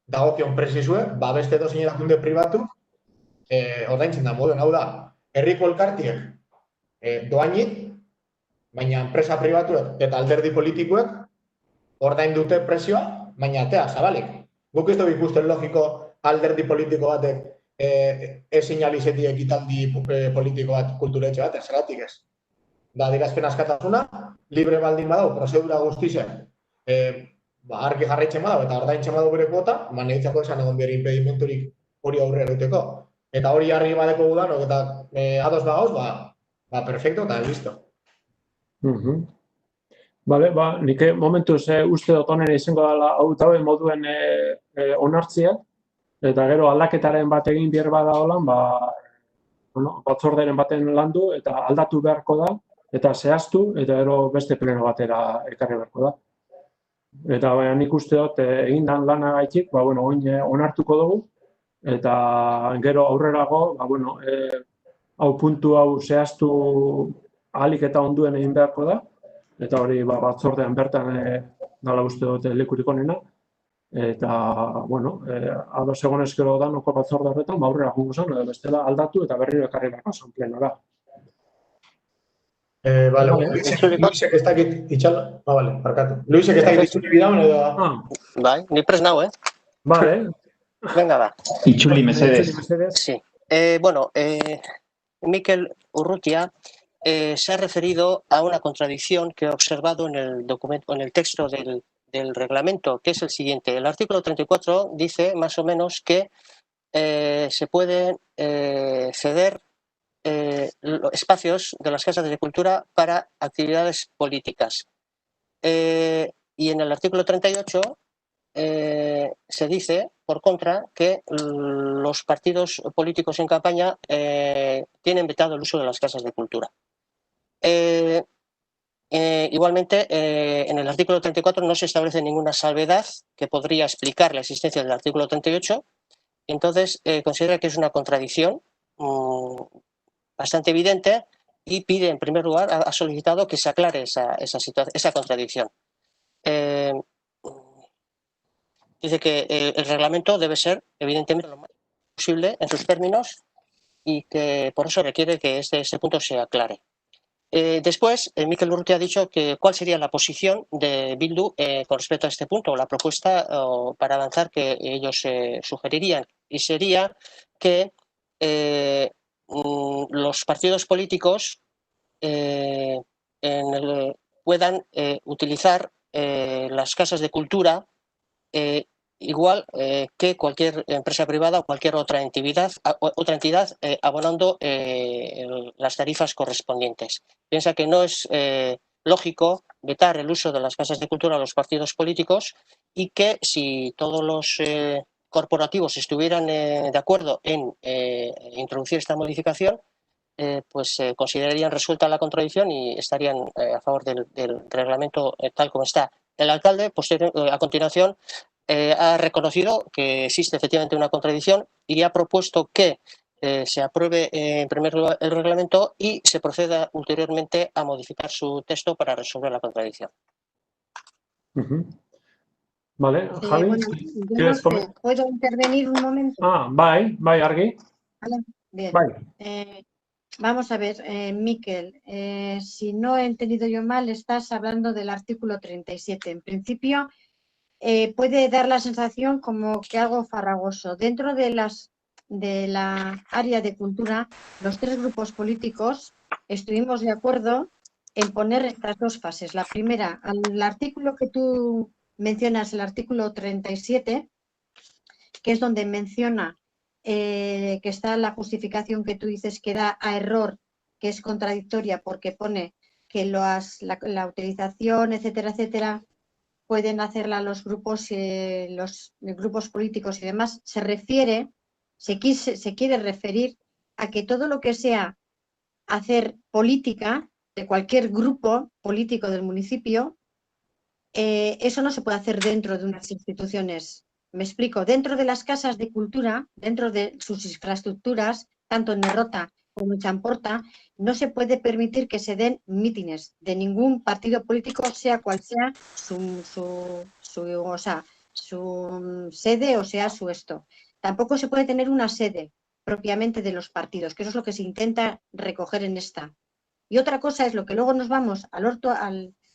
dagokion prezizue, beste edozein erakunde pribatu, ordaintzen da moduen, hau da, herriko elkartiek doainik, baina enpresa pribatuek eta alderdi politikoek ordain dute prezioa, baina atea zabalik. Guk ez dugu ikusten logiko alderdi politiko batek ezin alizeti ekitaldi politiko bat kulturetxe bat, zeratik ez. Da, adierazpen askatasuna, libre baldin badau, prozedura guztien, argi jarraitzen badau eta ordaintzen badau bere kuota, niretzako esan egon behar impedimenturik hori aurrera egiteko. Eta hori harri badeko gudanok eta ados bagauz, perfecto eta listo. Bale, nik momentuz uste dut honen izango dela hautauen moduen onartzea, eta gero aldaketaren bat egin behar bada holan, batzorderen baten landu eta aldatu beharko da, eta zehaztu, eta gero beste pleno batera ekarri beharko da. Eta nik uste dut egindan lana gaitik, onartuko dugu, eta gero aurrerago, hau puntu hau zehaztu ahalik eta onduen egin beharko da, eta hori batzordean bertan dala uste dut lekurik onena, eta, ados egon eskero danoko batzorde horretan, aurrera jungo zen, bestela aldatu eta berriro ekarri beharko zen plenora. Luisek ez dakit itxala, barkatu. Luisek ez dakit itxuli bidaun edo... Bai, ni pres nau, Vale. Venga, va. Itxuli mesedez. Sí. Bueno, Mikel Urrutia se ha referido a una contradicción que he observado en el documento, en el texto del reglamento, que es el siguiente. El artículo 34 dice más o menos que se pueden ceder espacios de las casas de cultura para actividades políticas. Y en el artículo 38 se dice, por contra, que los partidos políticos en campaña tienen vetado el uso de las casas de cultura. Igualmente, en el artículo 34 no se establece ninguna salvedad que podría explicar la existencia del artículo 38. Entonces, considera que es una contradicción bastante evidente y pide, en primer lugar, ha solicitado que se aclare esa contradicción. Dice que el reglamento debe ser, evidentemente, lo más posible en sus términos y que por eso requiere que este punto se aclare. Después, Mikel Urrutia ha dicho que cuál sería la posición de Bildu con respecto a este punto, o la propuesta para avanzar que ellos sugerirían, y sería que los partidos políticos puedan utilizar las casas de cultura igual que cualquier empresa privada o cualquier otra entidad abonando las tarifas correspondientes. Piensa que no es lógico vetar el uso de las casas de cultura a los partidos políticos y que si todos los corporativos estuvieran de acuerdo en introducir esta modificación, pues considerarían resuelta la contradicción y estarían a favor del reglamento tal como está. El alcalde, a continuación, ha reconocido que existe efectivamente una contradicción y ha propuesto que se apruebe en primer lugar el reglamento y se proceda ulteriormente a modificar su texto para resolver la contradicción. Vale, Javi, bueno, ¿quieres comentar? ¿puedo intervenir un momento? Bai, Argi. Vale, bien. Bai. Vamos a ver, Mikel, si no he entendido yo mal, estás hablando del artículo 37. En principio, puede dar la sensación como que algo farragoso. Dentro de la área de cultura, los tres grupos políticos estuvimos de acuerdo en poner estas dos fases. La primera, al artículo que tú mencionas, el artículo 37, que es donde menciona que está la justificación que tú dices que da a error, que es contradictoria porque pone que la utilización, etcétera, etcétera, pueden hacerla los grupos políticos y demás, se quiere referir a que todo lo que sea hacer política de cualquier grupo político del municipio, eso no se puede hacer dentro de unas instituciones. Me explico, dentro de las casas de cultura, dentro de sus infraestructuras, tanto en Errota como en Champorta, no se puede permitir que se den mítines de ningún partido político, sea cual sea su sede o sea su esto. Tampoco se puede tener una sede propiamente de los partidos, que eso es lo que se intenta recoger en esta. Y otra cosa es lo que luego nos vamos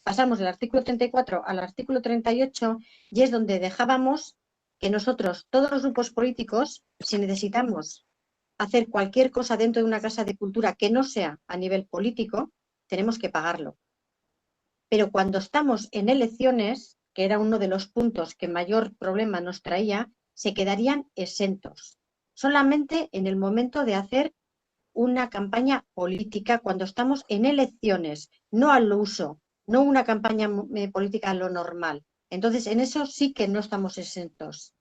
pasamos del artículo 34 al artículo 38 y es donde dejábamos que nosotros, todos los grupos políticos, si necesitamos hacer cualquier cosa dentro de una casa de cultura que no sea a nivel político, tenemos que pagarlo. Pero cuando estamos en elecciones, que era uno de los puntos que mayor problema nos traía, se quedarían exentos. Solamente en el momento de hacer una campaña política cuando estamos en elecciones, no al uso, no una campaña política a lo normal. Entonces, en eso sí que no estamos exentos.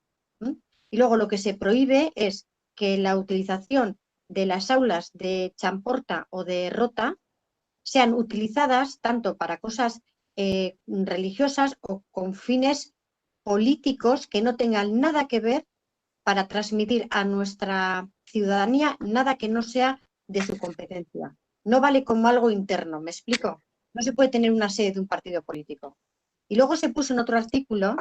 Y luego lo que se prohíbe es que la utilización de las aulas de Champorta o de Errota sean utilizadas tanto para cosas religiosas o con fines políticos que no tengan nada que ver para transmitir a nuestra ciudadanía nada que no sea de su competencia. No vale como algo interno, ¿me explico? No se puede tener una sede de un partido político. Y luego se puso en otro artículo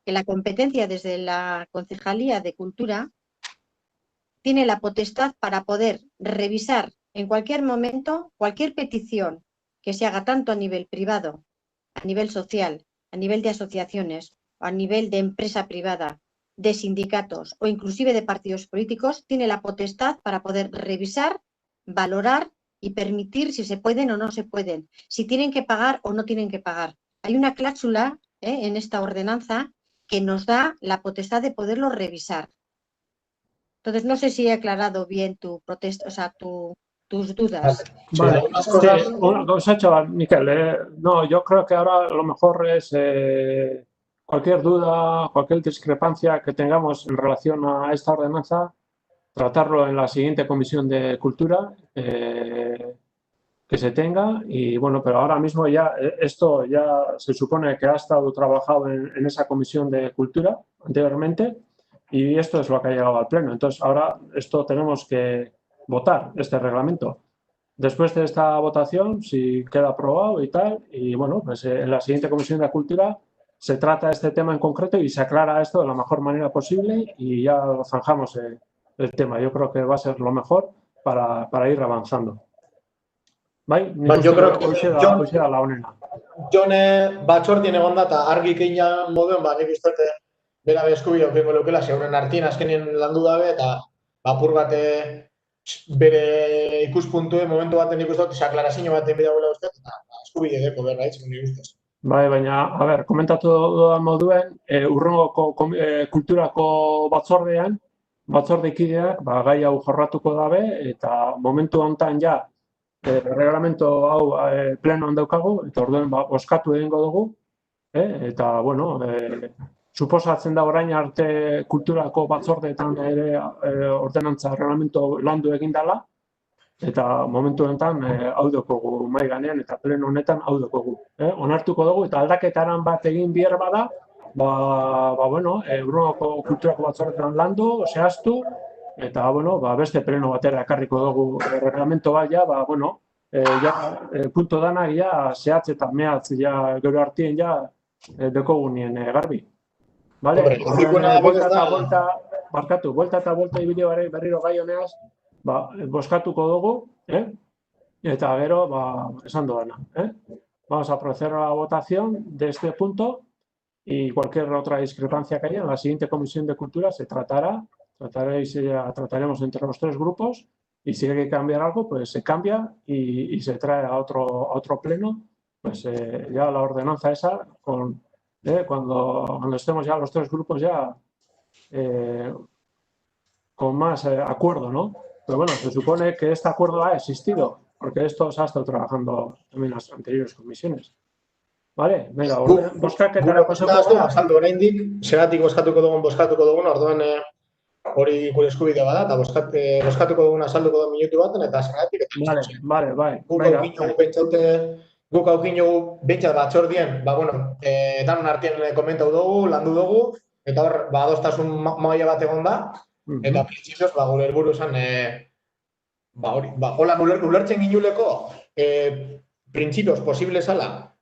que la competencia desde la Concejalía de Cultura tiene la potestad para poder revisar en cualquier momento cualquier petición que se haga tanto a nivel privado, a nivel social, a nivel de asociaciones o a nivel de empresa privada, de sindicatos o inclusive de partidos políticos, tiene la potestad para poder revisar, valorar y permitir si se pueden o no se pueden, si tienen que pagar o no tienen que pagar. Hay una cláusula en esta ordenanza que nos da la potestad de poderlo revisar. Entonces, no sé si he aclarado bien tu protesta, o sea, tus dudas. Vale, algunas sí, cosas. una cosa, chaval, Miquel, no, yo creo que ahora lo mejor es cualquier duda, cualquier discrepancia que tengamos en relación a esta ordenanza, tratarlo en la siguiente comisión de cultura que se tenga y bueno, pero ahora mismo ya esto ya se supone que ha estado trabajado en esa comisión de cultura anteriormente y esto es lo que ha llegado al pleno. Entonces ahora esto tenemos que votar, este reglamento. Después de esta votación, si queda aprobado y tal, y bueno, pues en la siguiente comisión de cultura se trata este tema en concreto y se aclara esto de la mejor manera posible y ya zanjamos el tema. Yo creo que va a ser lo mejor para ir avanzando. Bai, nik Yo creo que hoxe da la honena. Jone batzordien egon da, eta argi keina moduen, nik uste bera eskubidea ukengo leukela, zeuren artien azkenien landu dabe, eta apur bat bere ikuspuntue momentu baten ikustu, eta aklarazio baten bida gula uste, eta eskubide deko berra itzen, nik ustez. Bai, baina, a ber, komentatu dudan moduen, urrungoko kulturako batzordean, batzordekideak, gai hau jorratuko dabe, eta momentu honetan ja, reglamento hau plenoan daukagu, eta orduen boskatu egingo dugu, eta, bueno, suposatzen da orain arte kulturako batzordeetan ere ordenantza reglamento landu egin dela, eta momentu honetan hau dukogu mahai gainean eta pleno honetan hau dukogu. Onartuko dugu eta aldaketaran bat egin behar bada, bueno, Urrungoko kulturako batzordeetan landu, zehaztu, eta, bueno, beste pleno batera ekarriko dugu reglamento bat, ja, bueno, punto danak, ja, zehatz eta mehatz, ja, gero artien, ja, dekogunien garbi. Vale? Buelta eta buelta ibili berriro gai honeaz, boskatuko dugu, eta gero, esan doana. Vamos a proceder a la votación de este punto y cualquier otra discrepancia que haya en la siguiente comisión de cultura se trataremos entre los tres grupos y si hay que cambiar algo, pues se cambia y se trae a otro pleno, pues ya la ordenanza esa cuando estemos ya los tres grupos ya con más acuerdo, ¿no? Pero bueno, se supone que este acuerdo ha existido, porque esto se ha estado trabajando en las anteriores comisiones. Vale, venga, boskaketara pasako gara. Azaldu oraindik, zeratik boskatuko dugun, orduan hori gure eskubidea bada, eta boskatuko dugun azalduko dugun minutu baten, eta zeratik. Vale, bai. Guk aukin jogu bentsat batzordien, bueno, danon artien komentau dugu, landu dugu, eta hor, adostasun maila bat egon da, eta printzipioz, gure helburu esan, hola, ulertzen ginuleko, printzipioz posible zala,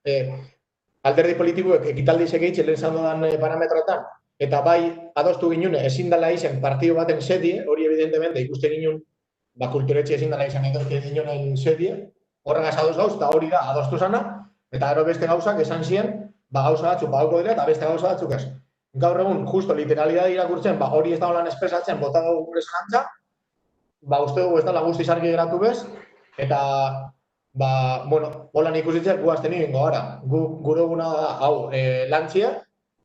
alderdi politikoek ekitaldi segeitzen lehen zandodan parametroetan, eta bai adostu ginune ezin dela izen partido baten sedie, hori evidentemente ikusten ginun, kulturetxe ezin dela izan ginoen sedie, horregaz adoz gauz, eta hori da adostu zana, eta gero beste gauzak esan ziren, gauza batzuk badauko dira, eta beste gauza batzuk ez. Gaur egun, justo literalidade irakurtzen, hori ez da holan espresatzen, bota dugu gure zanantza, uste dugu ez da guztiz argi geratu bez, eta bueno, holan ikusitzea guazten egingo gara. Gure eguna da, hau, lantzia,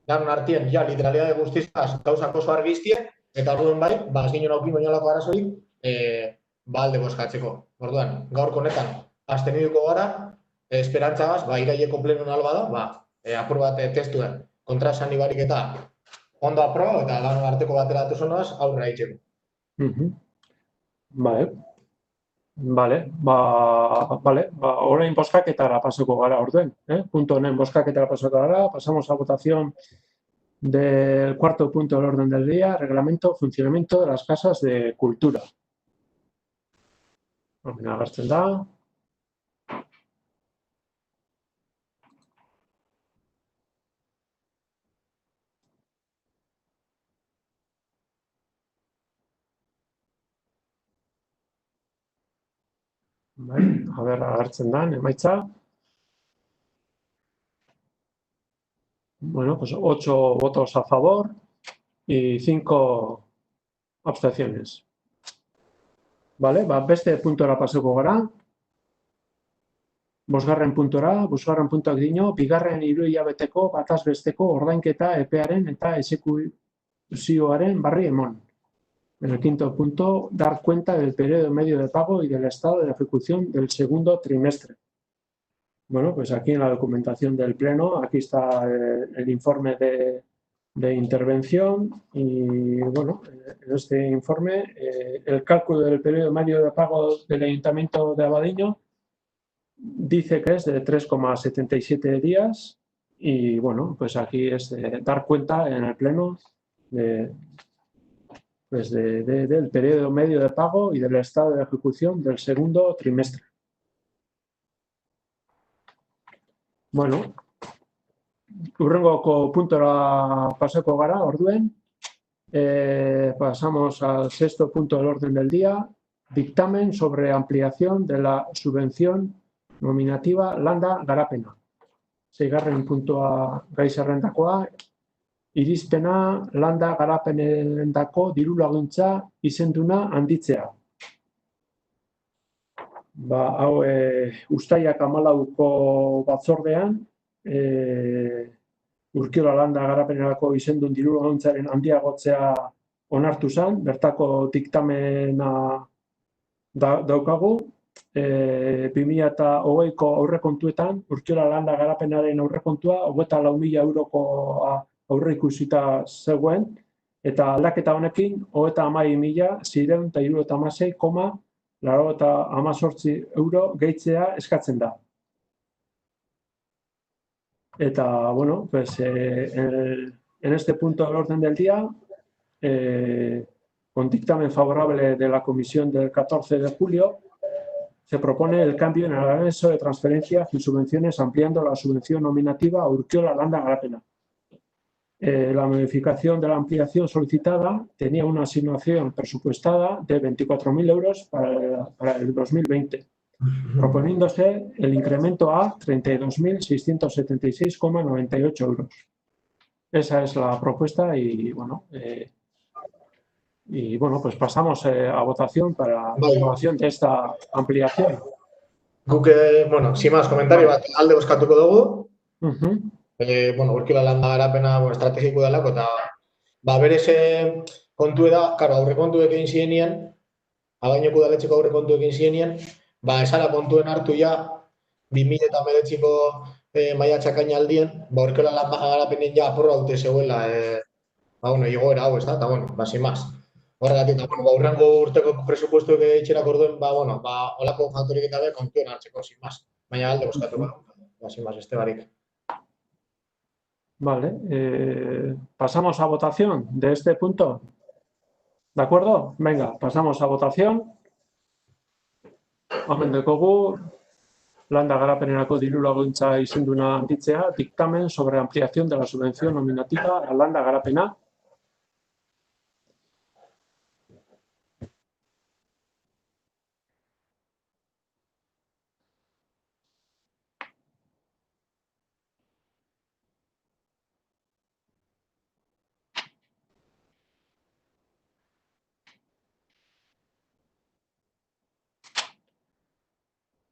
danon artien, ja, literalidade guztizaz, gauzak oso argiztie, eta orduan bai, ez ginen aukin oinolako arazorik, alde boskatzeko. Orduan, gaur konetan, azten eduko gara, esperantzagaz, iraieko plenon alba da, apur bat testuen, kontra esan ibarik eta ondo aproba, eta danon arteko batera datu zonoaz, aurrera itxeko. Vale, orain boskaketara pasako gara orduen, punto honen boskaketara pasako gara, pasamos a votación del cuarto punto del orden del día, reglamento, funcionamiento de las casas de cultura. Agertzen da. Agertzen da, emaitza. Bueno, pues 8 votos a favor y 5 abstenciones. Vale, beste puntora pasako gara. Bosgarren puntuak dio, bigarren hiruhilabeteko bataz besteko ordainketa epearen eta exekuzioaren barri emon. En el quinto punto, dar cuenta del periodo medio de pago y del estado de ejecución del segundo trimestre. Bueno, pues aquí en la documentación del Pleno, aquí está el informe de intervención y, bueno, en este informe el cálculo del periodo medio de pago del Ayuntamiento de Abadiño dice que es de 3,77 días y, bueno, pues aquí es dar cuenta en el Pleno del periodo medio de pago y del estado de ejecución del segundo trimestre. Bueno, hurrengoko puntora pasako gara, orduen. Pasamos al sexto punto del orden del día. Dictamen sobre ampliación de la subvención nominativa landa garapena. Seigarren puntua gai zerrendakoa. Irizpena landa garapenendako diru laguntza izenduna handitzea. Hau uztailak 14ko batzordean, Urkiola landa garapenerako izendun diru laguntzaren handiagotzea onartu zen, bertako diktamena daukagu. 2020ko aurrekontuetan, Urkiola landa garapenaren aurrekontua 24.000 euroko aurreikusita zegoen, eta aldaketa honekin 32.676,98 euro gehitzea eskatzen da. Eta, bueno, pues en este punto del orden del día, con dictamen favorable de la comisión del 14 de julio, se propone el cambio en el anexo de transferencias y subvenciones ampliando la subvención nominativa a Urkiola landa garapena. La modificación de la ampliación solicitada tenía una asignación presupuestada de 24.000 euros para el 2020. Proponiéndose el incremento a 32.676,98 euros. Esa es la propuesta y bueno, pues pasamos a votación para la aprobación de esta ampliación. Guk, bueno, sin más, komentario bat alde bozkatuko dugu. Bueno, Urkiola landa garapena estrategiko delako, eta berez kontu da, karo, aurrekontuek egin zienien, Abadiñoko udaletxeko aurrekontuek egin zienien, esala kontuen hartu ja 2019ko maiatzak aldien, Urkiola landa garapenen ja aporra dute zegoela, igoera hau, ez da, eta, bueno, sin más. Horregatik, aurrengo urteko presupuestuek etxerak orduen, holako faktorik eta kontuen hartzeko, sin más. Baina alde bozkatuko dugu, sin más, este barik. Vale, pasamos a votación de este punto. ¿De acuerdo? Venga, pasamos a votación. Omen dekogu, landa garapenerako diru laguntza izenduna handitzea, dictamen sobre ampliación de la subvención nominativa a landa garapena.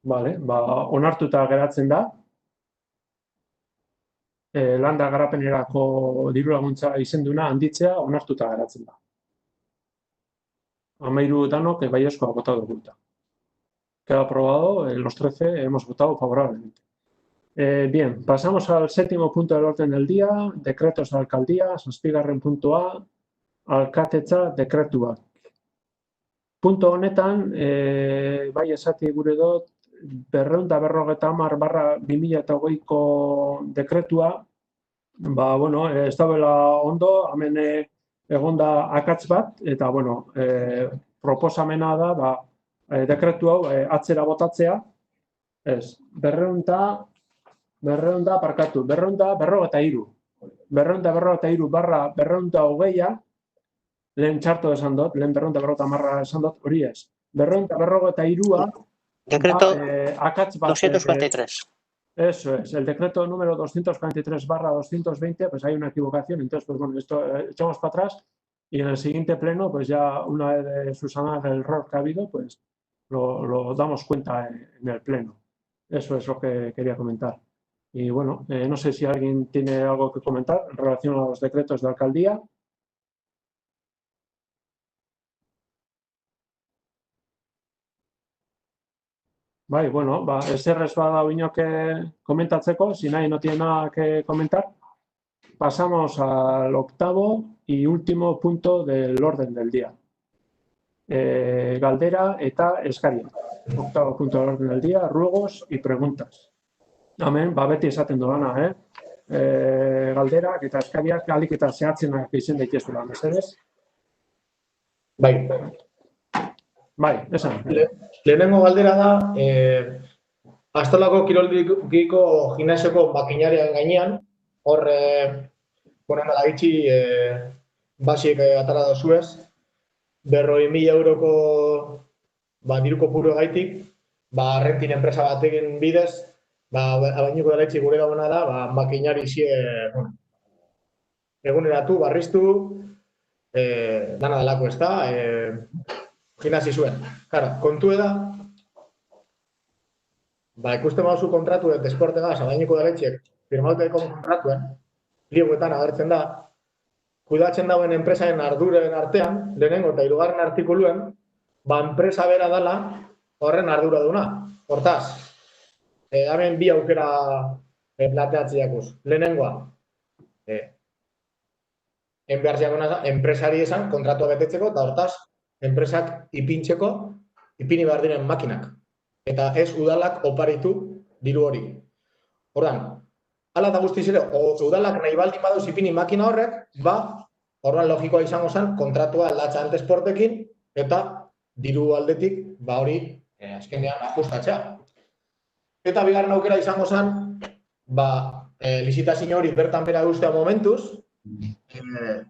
Vale, onartuta geratzen da. Landa garapenerako diru laguntza izenduna handitzea onartuta geratzen da. 13 danok baiezkoa votado dugu. Queda aprobado, los 13 hemos votado favorablemente. Bien, pasamos al séptimo punto del orden del día, decretos de alcaldía, zazpigarren puntua, alkatetza dekretua. Punto honetan, bai esati gure dut, 250/2020ko dekretua, bueno, ez dagoela ondo, hemen egonda akats bat, eta, bueno, proposamena da, dekretu hau atzera botatzea, ez, 253/220, lehen txarto esan dut, lehen 250 esan dut, hori ez. 253-a, decreto akats bat, 243. Eso es, el decreto número 243/220, pues hay una equivocación, entonces, pues bueno, esto echamos para atrás y en el siguiente pleno, pues ya una vez de subsanar el error que ha habido, pues lo damos cuenta en el pleno. Eso es lo que quería comentar. Y bueno, no sé si alguien tiene algo que comentar en relación a los decretos de alcaldía. Bai, bueno, ezer ez bada inok komentatzeko, si nadie no tiene nada que comentar, pasamos al octavo y último punto del orden del día. Galdera eta eskaria. Octavo punto del orden del día, ruegos y preguntas. Hemen, beti esaten dudana, galderak eta eskariak alik eta zehatzenak izan daitezela, mesedez? Bai, esan. lehenengo galdera da, Astolako kiroldiko gimnasioko makinarian gainean, hor, dela gitxi, basiek atara dozuez, 40.000 euroko diru kopuru gaitik, rentin enpresa batekin bidez, abainuko dela itxi gure dagoena da, makinari eguneratu, barriztu, dana delako ez da, gimnasi zuen. Kara, kontu da, ikusten bauzu kontratu eta esportegaz, abainuko dela itxiek, firmauteko kontratuen, plieguetan agertzen da, kudatzen dauen enpresaren arduren artean, lehenengo eta hirugarren artikuluen, enpresa bera dela horren ardura duna. Hortaz, hemen bi aukera plateatziakuz. Lehenengoa, enpresari esan kontratua betetzeko, eta hortaz, enpresak ipini behar diren makinak. Eta ez udalak oparitu diru hori. Hortan, hala eta guztiz ere, udalak nahi baldin baduz ipini makina horrek, horren logikoa izango zen, kontratua aldatza antesportekin, eta diru aldetik, hori, azkenean ajustatzea. Eta bigarren aukera izango zen, lizitazio hori bertan bera guztia momentuz,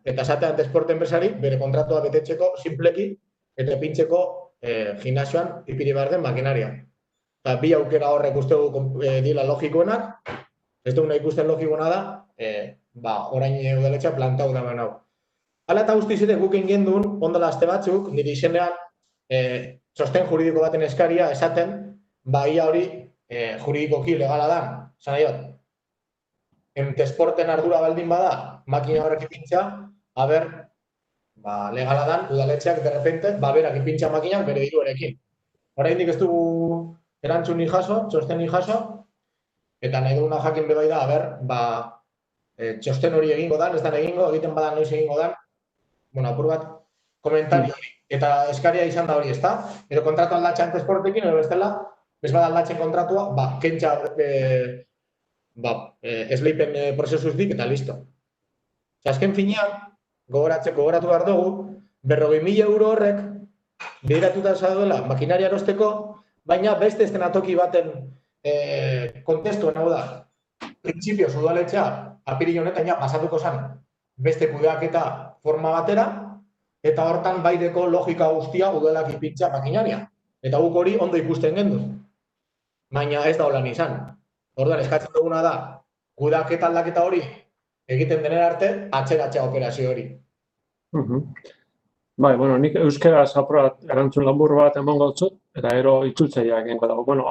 eta esatea antesporte enpresari, bere kontratua betetzeko, simpleki, eta ipintzeko gimnasioan ipini behar den makinaria. Eta bi aukera horrek uste dila logikoenak, ez duguna ikusten logikoena da, orain udaletxea plantau da hau. Hala eta guztiz ere guk egin duen, ondala aste batzuk, nire izenean txosten juridiko baten eskaria esaten, ia hori juridikoki legala da. Zan nahi bat, entesporten ardura baldin bada, makina horrek ipintza, legala dan, udaletxeak derrepente, berak ipintza makinak bere diruarekin. Oraindik ez dugu erantzun ni jaso, txosten ni jaso, eta nahi duguna jakin bebai da, txosten hori egingo dan, ez dan egingo, egiten badan noiz egingo dan, apur bat, komentari hori. Eta eskaria izan da hori, ez da? Edo kontratu aldatxa antesportekin, edo bestela, ez bada aldatzen kontratua, kentxa esleipen prozesuzdik eta listo. Azken finean, gogoratu behar dugu, 40.000 euro horrek, bideratuta zaudela makinaria erosteko, baina beste eszenatoki baten kontestuen hau da. Printzipioz udaletxea, apiril honetan pasatuko zen beste kudeaketa forma batera, eta hortan baideko logika guztia udalak ipintza makinaria. Eta guk hori ondo ikusten gendu. Baina ez da holan izan. Orduan eskatzen duguna da, kudeaketa aldaketa hori egiten denera arte, atzeratzea operazio hori. Bueno, nik euskaraz apurat erantzun lanbur bat emango dut, eta gero itzultzeia egingo dago. Bueno,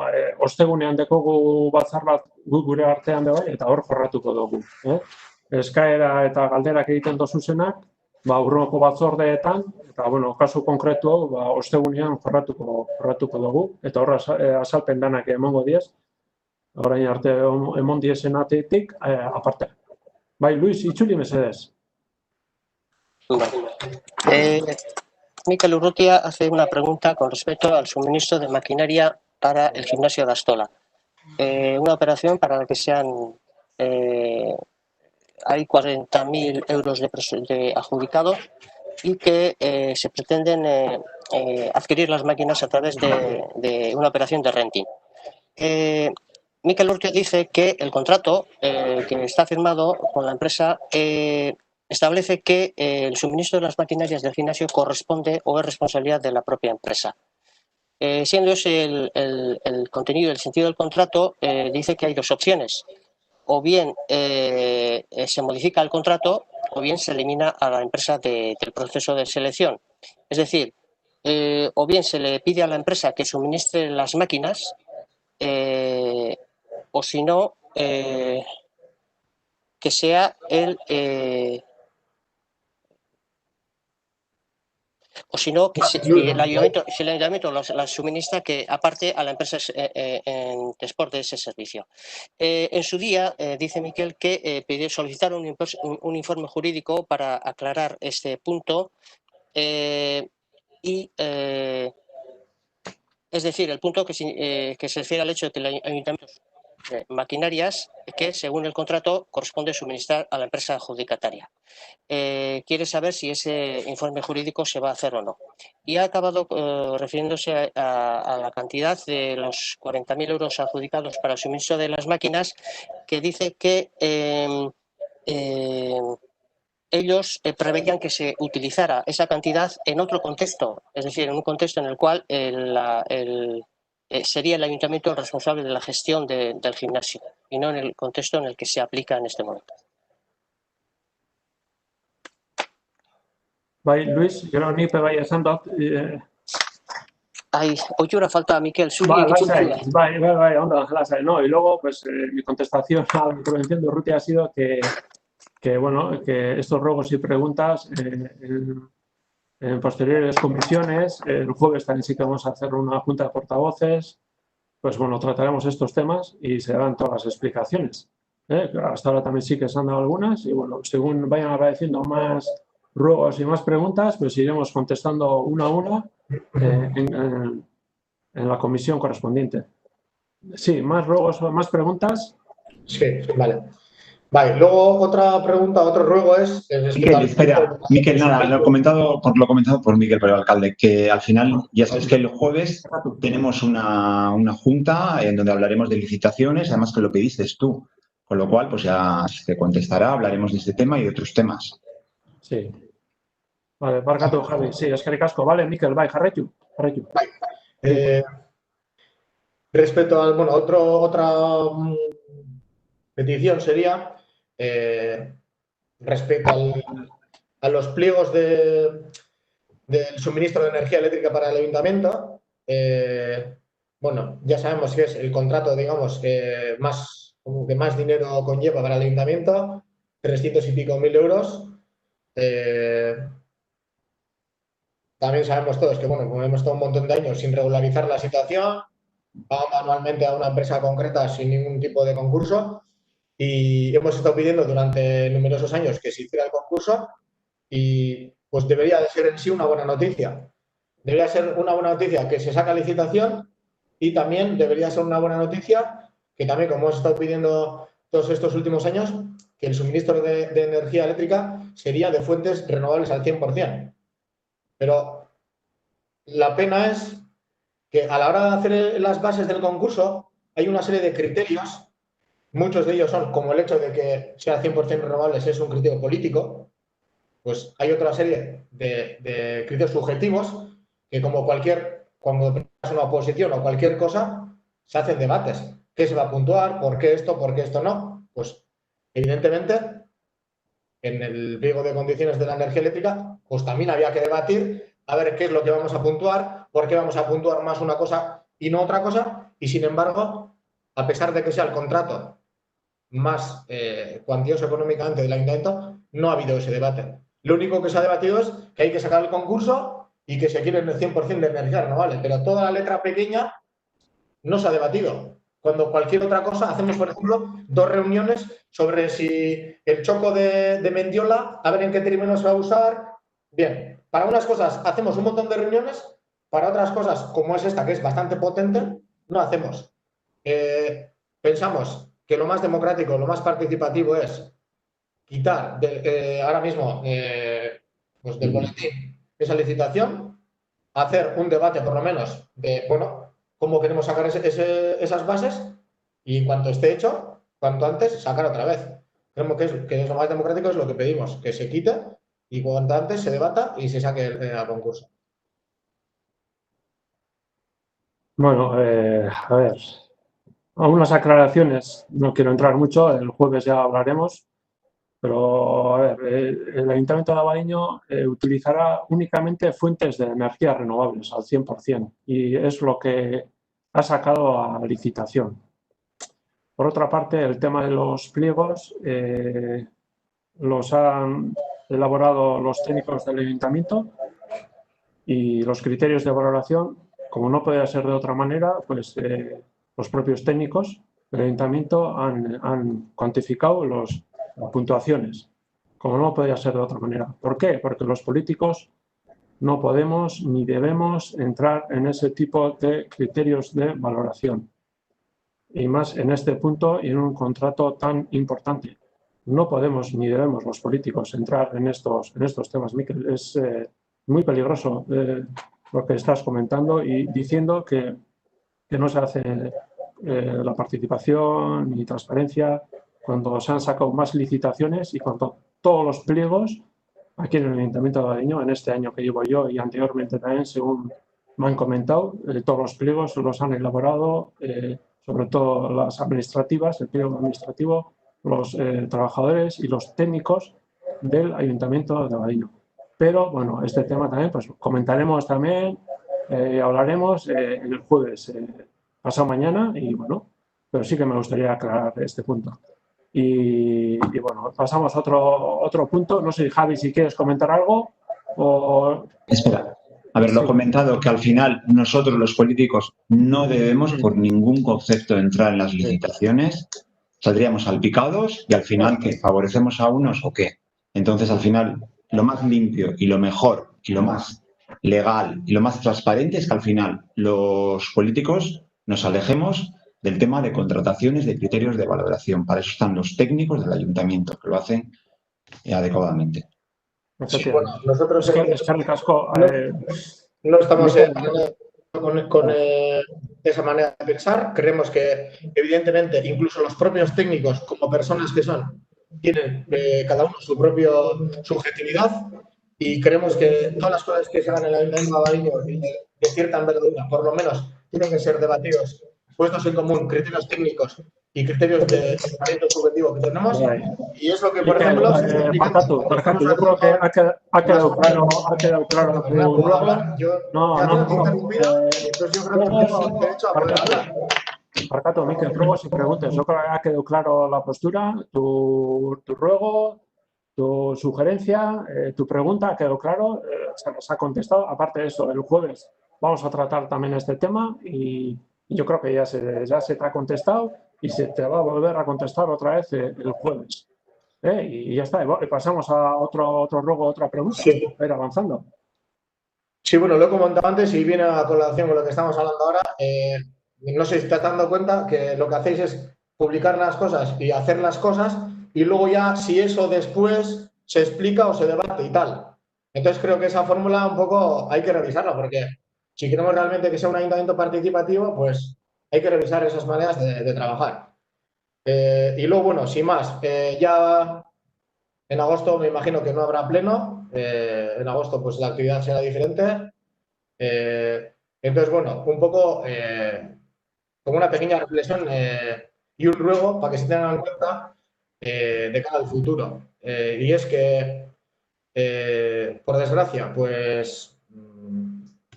ostegunean dekogu batzar bat gure artean bai, eta hor jorratuko dugu. Eskaera eta galderak egiten dozuzenak, urruneko batzordeetan, eta, kasu konkretu, ostegunean jorratuko dugu, eta hor azalpen danak emango diez, orain arte emon diezen atetik, aparte. Bai, Luis, itzuli mesedez. Mikel Urrutia hace una pregunta con respecto al suministro de maquinaria para el gimnasio de Astola. Una operación para la que hay 40.000 euros de adjudicado y que se pretenden adquirir las máquinas a través de una operación de renting. Mikel Urrutia dice que el contrato que está firmado con la empresa establece que el suministro de las maquinarias del gimnasio corresponde o es responsabilidad de la propia empresa. Siendo ese el contenido y el sentido del contrato, dice que hay dos opciones. O bien se modifica el contrato o bien se elimina a la empresa del proceso de selección. Es decir, o bien se le pide a la empresa que suministre las máquinas o si no, que sea O si no, si el ayuntamiento las suministra, que aparte a la empresa en transporte de ese servicio. En su día, dice Miquel que solicitaron un informe jurídico para aclarar este punto es decir, el punto que se refiere al hecho de que el ayuntamiento maquinarias que, según el contrato, corresponde suministrar a la empresa adjudicataria. Quiere saber si ese informe jurídico se va a hacer o no. Y ha acabado refiriéndose a la cantidad de los 40.000 euros adjudicados para el suministro de las máquinas, que dice que ellos preveían que se utilizara esa cantidad en otro contexto, es decir, en un contexto en el cual sería el ayuntamiento el responsable de la gestión del gimnasio y no en el contexto en el que se aplica en este momento. Bai, Luis, gero ni bai esan dut. Oitura falta, Miquel, bai, onda, lasai. No, y luego, pues, mi contestación a la intervención de Urrutia ha sido que, bueno, que estos ruegos y preguntas en posteriores comisiones, el jueves también sí que vamos a hacer una junta de portavoces, pues bueno, trataremos estos temas y se darán todas las explicaciones. Hasta ahora también sí que se han dado algunas y bueno, según vayan apareciendo más ruegos y más preguntas, pues iremos contestando una a una en la comisión correspondiente. Sí, más ruegos o más preguntas. Sí, vale. Vale, luego otra pregunta, otro ruego es... Miquel, espera, Miquel, nada, lo comentado por Miquel, pero el alcalde, que al final, ya sabes que el jueves tenemos una junta en donde hablaremos de licitaciones, además que lo pediste tú, con lo cual, pues ya se contestará, hablaremos de este tema y de otros temas. Sí. Vale, barkatu, Javi, sí, eskerrik asko, vale, Miquel, bai, jarraitu. Respecto al, bueno, otra petición sería respecto a los pliegos del suministro de energía eléctrica para el ayuntamiento. Bueno, ya sabemos que es el contrato, digamos, que más dinero conlleva para el ayuntamiento, 300 y pico mil euros. También sabemos todos que, bueno, como hemos estado un montón de años sin regularizar la situación, pagando anualmente a una empresa concreta sin ningún tipo de concurso. Y hemos estado pidiendo durante numerosos años que se hiciera el concurso y pues debería de ser en sí una buena noticia. Debería ser una buena noticia que se saca licitación y también debería ser una buena noticia que también, como hemos estado pidiendo todos estos últimos años, que el suministro de energía eléctrica sería de fuentes renovables al 100%. Pero la pena es que a la hora de hacer las bases del concurso hay una serie de criterios. Muchos de ellos son, como el hecho de que sea 100% renovables es un criterio político, pues hay otra serie de criterios subjetivos que cuando es una oposición o cualquier cosa, se hacen debates. ¿Qué se va a puntuar? ¿Por qué esto no? Pues evidentemente en el pliego de condiciones de la energía eléctrica, pues también había que debatir a ver qué es lo que vamos a puntuar, por qué vamos a puntuar más una cosa y no otra cosa, y sin embargo, a pesar de que sea el contrato más cuantioso económicamente del ayuntamiento, no ha habido ese debate. Lo único que se ha debatido es que hay que sacar el concurso y que se quiere el 100% de energía renovable, pero toda la letra pequeña no se ha debatido. Cuando cualquier otra cosa, hacemos, por ejemplo, 2 reuniones sobre si el choco de Mendiola, a ver en qué términos se va a usar. Bien, para unas cosas hacemos un montón de reuniones, para otras cosas, como es esta, que es bastante potente, no hacemos. Pensamos que lo más democrático, lo más participativo es quitar ahora mismo pues del boletín esa licitación, hacer un debate por lo menos de, bueno, cómo queremos sacar esas bases y en cuanto esté hecho, cuanto antes, sacar otra vez. Creemos que es lo más democrático, es lo que pedimos, que se quite y cuanto antes se debata y se saque al concurso. Bueno, a ver, algunas aclaraciones, no quiero entrar mucho, el jueves ya hablaremos, pero a ver, el Ayuntamiento de Abadiño utilizará únicamente fuentes de energía renovables al 100% y es lo que ha sacado a licitación. Por otra parte, el tema de los pliegos los han elaborado los técnicos del Ayuntamiento Y los criterios de valoración, como no podía ser de otra manera, pues los propios técnicos del ayuntamiento han cuantificado las puntuaciones, como no podía ser de otra manera. ¿Por qué? Porque los políticos no podemos ni debemos entrar en ese tipo de criterios de valoración. Y más en este punto y en un contrato tan importante. No podemos ni debemos los políticos entrar en estos temas, Miquel. Es muy peligroso lo que estás comentando y diciendo que no se hace la participación y transparencia cuando se han sacado más licitaciones y cuando todos los pliegos aquí en el Ayuntamiento de Abadiño, en este año que llevo yo y anteriormente también, según me han comentado, todos los pliegos los han elaborado, sobre todo las administrativas, el pliego administrativo, los trabajadores y los técnicos del Ayuntamiento de Abadiño. Pero, bueno, este tema también, pues comentaremos también, hablaremos el jueves, pasado mañana, y bueno, pero sí que me gustaría aclarar este punto. Y bueno, pasamos a otro punto. No sé, Javi, si quieres comentar algo o... Espera. A ver, lo he comentado que al final nosotros los políticos no debemos por ningún concepto entrar en las licitaciones. Saldríamos salpicados y al final ¿qué? ¿Favorecemos a unos o qué? Entonces al final lo más limpio y lo mejor y lo más legal y lo más transparente es que al final los políticos nos alejemos del tema de contrataciones, de criterios de valoración. Para eso están los técnicos del ayuntamiento, que lo hacen adecuadamente. Sí, bueno, nosotros no estamos con esa manera de pensar. Creemos que, evidentemente, incluso los propios técnicos, como personas que son, tienen cada uno su propia subjetividad y creemos que todas las cosas que se hagan en el Ayuntamiento de Abadiño de cierta envergadura, por lo menos, tienen que ser debatidos, puestos en común criterios técnicos y criterios de talento subjetivo que tenemos. Y es lo que, por ejemplo, Marcato, yo creo que ha quedado claro tu ruego. Marcato, Miquel, ruegos y preguntas. Yo creo que ha quedado claro la postura, tu ruego, tu sugerencia, tu pregunta ha quedado claro, se nos ha contestado. Aparte de eso, el jueves vamos a tratar también este tema y yo creo que ya se te ha contestado y se te va a volver a contestar otra vez el jueves. Y ya está. Y pasamos a otro ruego, otra pregunta. Sí. A ir avanzando. Sí, bueno, lo he comentado antes y viene a colación con lo que estamos hablando ahora. No sé si te estás dando cuenta que lo que hacéis es publicar las cosas y hacer las cosas y luego ya si eso después se explica o se debate y tal. Entonces creo que esa fórmula un poco hay que revisarla porque si queremos realmente que sea un ayuntamiento participativo, pues hay que revisar esas maneras de trabajar. Y luego, bueno, sin más, ya en agosto me imagino que no habrá pleno. En agosto pues la actividad será diferente. Entonces, bueno, un poco como una pequeña reflexión y un ruego para que se tengan en cuenta de cara al futuro. Y es que, por desgracia, pues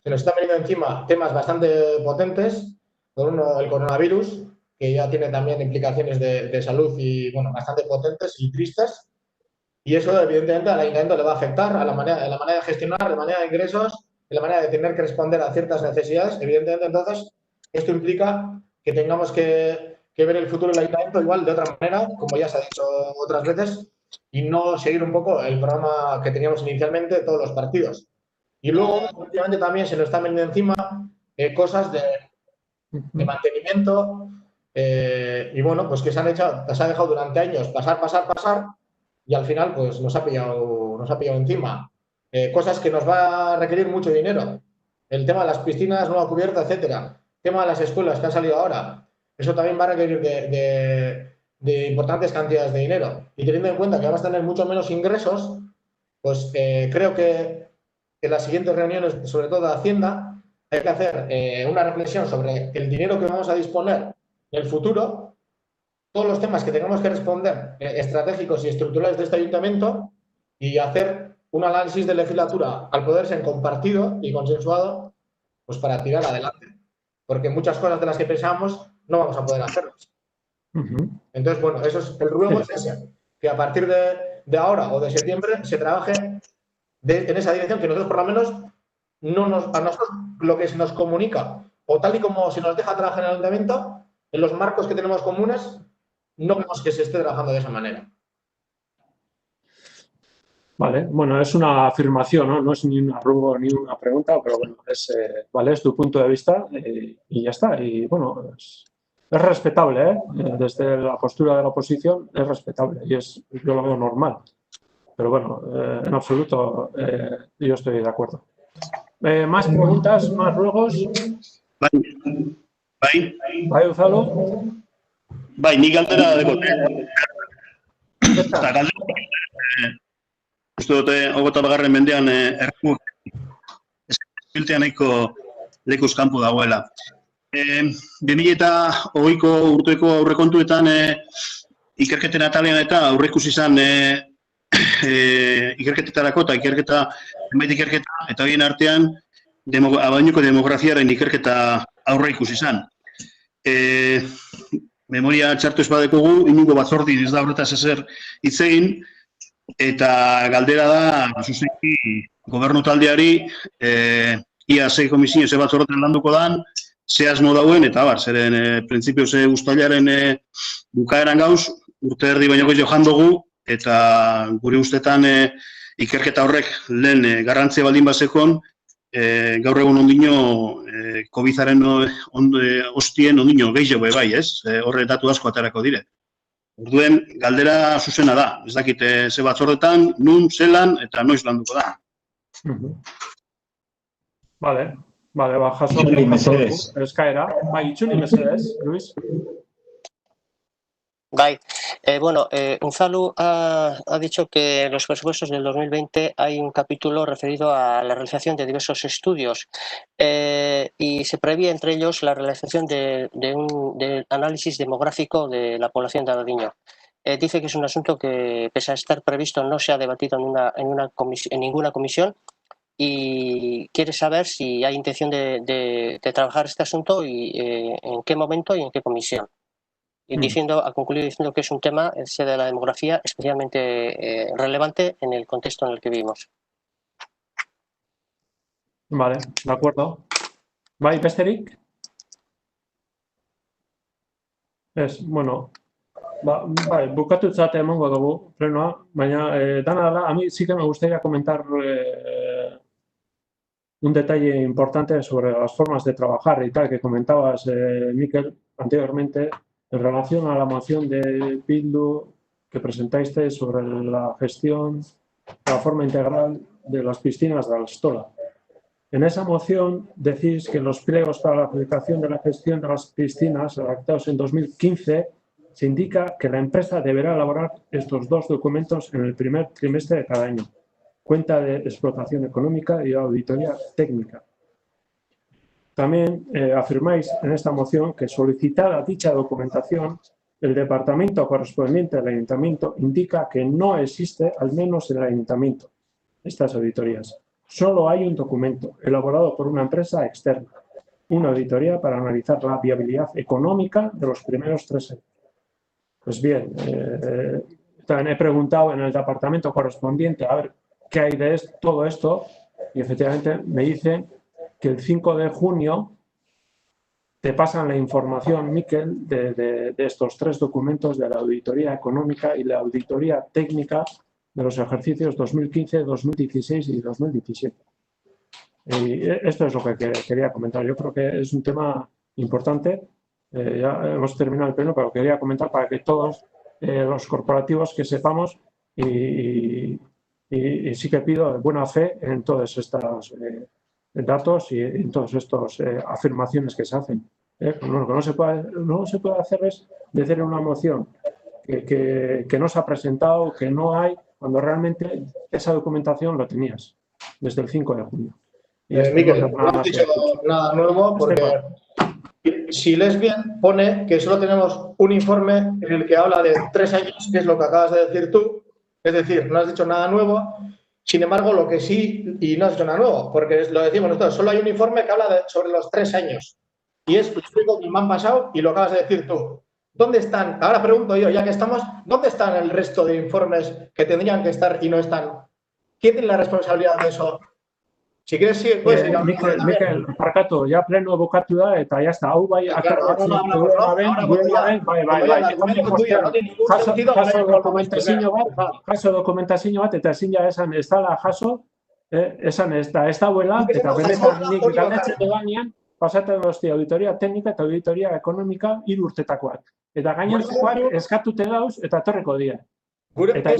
se nos están veniendo encima temas bastante potentes. Por uno, el coronavirus, que ya tiene también implicaciones de salud y, bueno, bastante potentes y tristes. Y eso, evidentemente, al ayuntamiento le va a afectar a la manera de gestionar, de la manera de ingresos, de la manera de tener que responder a ciertas necesidades. Evidentemente, entonces, esto implica que tengamos que ver el futuro del ayuntamiento igual de otra manera, como ya se ha dicho otras veces, y no seguir un poco el programa que teníamos inicialmente todos los partidos. Y luego, últimamente, también se nos están veniendo encima cosas de mantenimiento y, bueno, pues que se ha dejado durante años pasar, y al final pues nos ha pillado encima. Cosas que nos va a requerir mucho dinero. El tema de las piscinas, nueva cubierta, etcétera. El tema de las escuelas que han salido ahora. Eso también va a requerir de importantes cantidades de dinero. Y teniendo en cuenta que vas a tener mucho menos ingresos, pues creo que en las siguientes reuniones, sobre todo de Hacienda, hay que hacer una reflexión sobre el dinero que vamos a disponer en el futuro, todos los temas que tengamos que responder estratégicos y estructurales de este ayuntamiento y hacer un análisis de legislatura al poder ser compartido y consensuado pues para tirar adelante. Porque muchas cosas de las que pensamos no vamos a poder hacerlas. Entonces, bueno, eso es el ruego, es ese, que a partir de ahora o de septiembre se trabaje en esa dirección, que nosotros por lo menos a nosotros lo que se nos comunica, o tal y como se nos deja trabajar en el ayuntamiento, en los marcos que tenemos comunes, no vemos que se esté trabajando de esa manera. Vale, bueno, es una afirmación, ¿no? No es ni una rubo ni una pregunta, pero bueno, vale, es tu punto de vista y ya está. Y bueno, es respetable, ¿eh? Desde la postura de la oposición es respetable y yo lo veo normal. Pero bueno, en absoluto yo estoy de acuerdo. ¿Más preguntas, más ruegos? Bai, Unzalu? Bai, ni galdera deko. Eta galdera, uste dute, 21. mendean errepu esbiltea nahiko lekuz kanpo dagoela. 2020ko urteko aurrekontuetan ikerketen atalean eta aurreikusi izan ikerketetarako eta zenbait ikerketa eta horien artean Abadiñoko demografiaren ikerketa aurreikusi izan. Memoria txartu ez badekogu, inungo batzordin ez da horretaz ezer hitz egin, eta galdera da, zuzenki, gobernu taldeari, ia ze komisio ze batzordetan landuko dan, ze asmo dauen, eta zeren printzipio ze uztailaren bukaeran gauz, urte erdi baino gehiago jandugu, eta gure ustetan ikerketa horrek lehen garrantzia baldin bazekon, gaur egun ondino COVID-aren ostien ondino gehiago bai, ez? Horre datu asko aterako dire. Orduen, galdera zuzena da. Ez dakit ze batzordetan, nun, zelan, eta noiz landuko da. Vale, jaso. Itzuli mesedez. Eskaera. Bai, itzuli mesedez, Luis. Bai, bueno, Unzalu ha dicho que en los presupuestos del 2020 hay un capítulo referido a la realización de diversos estudios y se prevé entre ellos la realización de análisis demográfico de la población de Abadiño. Dice que es un asunto que, pese a estar previsto, no se ha debatido en ninguna comisión y quiere saber si hay intención de trabajar este asunto y en qué momento y en qué comisión. Y ha concluido diciendo que es un tema, ese de la demografía, especialmente relevante en el contexto en el que vivimos. Vale, de acuerdo. Bai, besterik? Ez, bueno, bai, bukatutzat emango dugu plenoa, baina dana dela, a mí sí que me gustaría comentar un detalle importante sobre las formas de trabajar y tal que comentabas, Miquel, anteriormente, en relación a la moción de Bildu que presentaste sobre la gestión, la forma integral de las piscinas de Alstola. En esa moción decís que en los pliegos para la aplicación de la gestión de las piscinas redactados en 2015 se indica que la empresa deberá elaborar estos dos documentos en el primer trimestre de cada año: cuenta de explotación económica y auditoría técnica. También afirmáis en esta moción que solicitada dicha documentación, el departamento correspondiente al ayuntamiento indica que no existe, al menos en el ayuntamiento, estas auditorías. Solo hay un documento elaborado por una empresa externa, una auditoría para analizar la viabilidad económica de los primeros 3 años. Pues bien, también he preguntado en el departamento correspondiente a ver qué hay de todo esto y efectivamente me dicen que el 5 de junio te pasan la información, Miquel, de estos 3 documentos de la auditoría económica y la auditoría técnica de los ejercicios 2015, 2016 y 2017. Y esto es lo que quería comentar. Yo creo que es un tema importante. Ya hemos terminado el pleno, pero quería comentar para que todos los corporativos que sepamos y sí que pido buena fe en todos estos datos y en todas estas afirmaciones que se hacen. Lo que no se puede hacer es decir en una moción que no se ha presentado, que no hay, cuando realmente esa documentación lo tenías desde el 5 de junio. Y Miquel, no has dicho nada nuevo porque si lees bien pone que solo tenemos un informe en el que habla de 3 años, que es lo que acabas de decir tú, es decir, no has dicho nada nuevo. Sin embargo, lo que sí, y no has dicho nada nuevo, porque lo decimos nosotros, solo hay un informe que habla sobre los 3 años. Y es, lo explico que me han pasado y lo acabas de decir tú. ¿Dónde están? Ahora pregunto yo, ya que estamos, ¿dónde están el resto de informes que tendrían que estar y no están? ¿Quién tiene la responsabilidad de eso? Si quieres, sí, puedes ir. Mikel, parkatu, ja pleno bukatu da, eta jazta, hau bai, aterratzen jaso dokumentazio bat, eta ezin ja esan ez dala jaso, esan ez dauela, eta benetan nik galdetzen dudanean, pasatzen dozti auditoria teknika eta auditoria ekonomika 3 urtetakoak. Eta gainontzekoak eskatute dauz, eta etorriko dira. Eta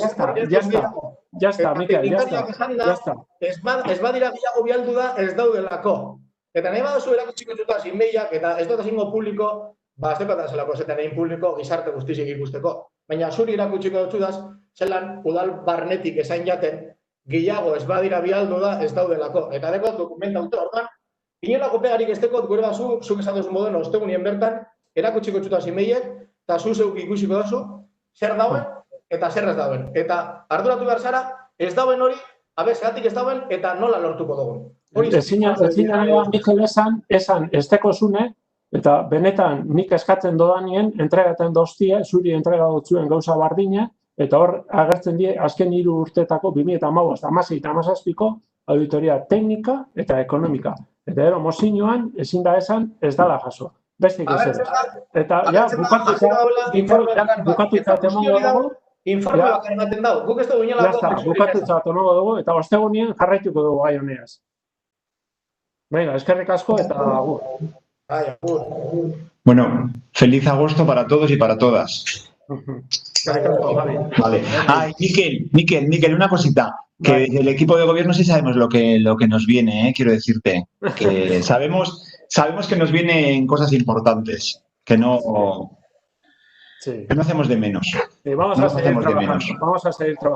jazta, Mikel, jazta. Ez badira gehiago bialdu da, ez daudelako. Eta nahi baduzu erakutsiko zutaz inmeiak, eta ez dut ezingo publiko, ez dut zelako zetan egin publiko gizarte guztizik ikusteko. Baina zuri erakutsiko zutaz, zelan udal barnetik esain jaten, gehiago ez badira bialdu da, ez daudelako. Eta dekot dokumenta dute, orduan, inolako pegarik ez dekot, gure bazu, zuk esan duzu modelo, ostegunien bertan, erakutsiko zutaz inmeiek, eta zu zeuk ikusiko duzu, zer dauen, eta zer ez dauen. Eta arduratu behar zara, ez dauen hori, zeratik ez dauen, eta nola lortuko dugun. Ezina Mikel esan ez tekozune, eta benetan nik eskatzen dodanien, entregaten doztie, zuri entrega dotzuen gauza bardine, eta hor agertzen die azken 3 urtetako 2015, 2016 eta 2017ko auditoria teknika eta ekonomika. Eta ero mozinoan ezin da esan ez dala jaso. Bestik ez ere. Eta ja, bukatuta temongo dago. Informe bakar ematen dago. Guk ez dugu inolako. Jazta, bukatuta temongo dugu, eta ostegunien jarraituko dugu gai honeaz. Venga, eskerrik asko eta agur. Bueno, feliz agosto para todos y para todas. Vale. Ay, Mikel, una cosita. Que desde el equipo de gobierno sí sabemos lo que nos viene, quiero decirte. Que sabemos que nos vienen cosas importantes, que no hacemos de menos. Vamos a seguir trabajando.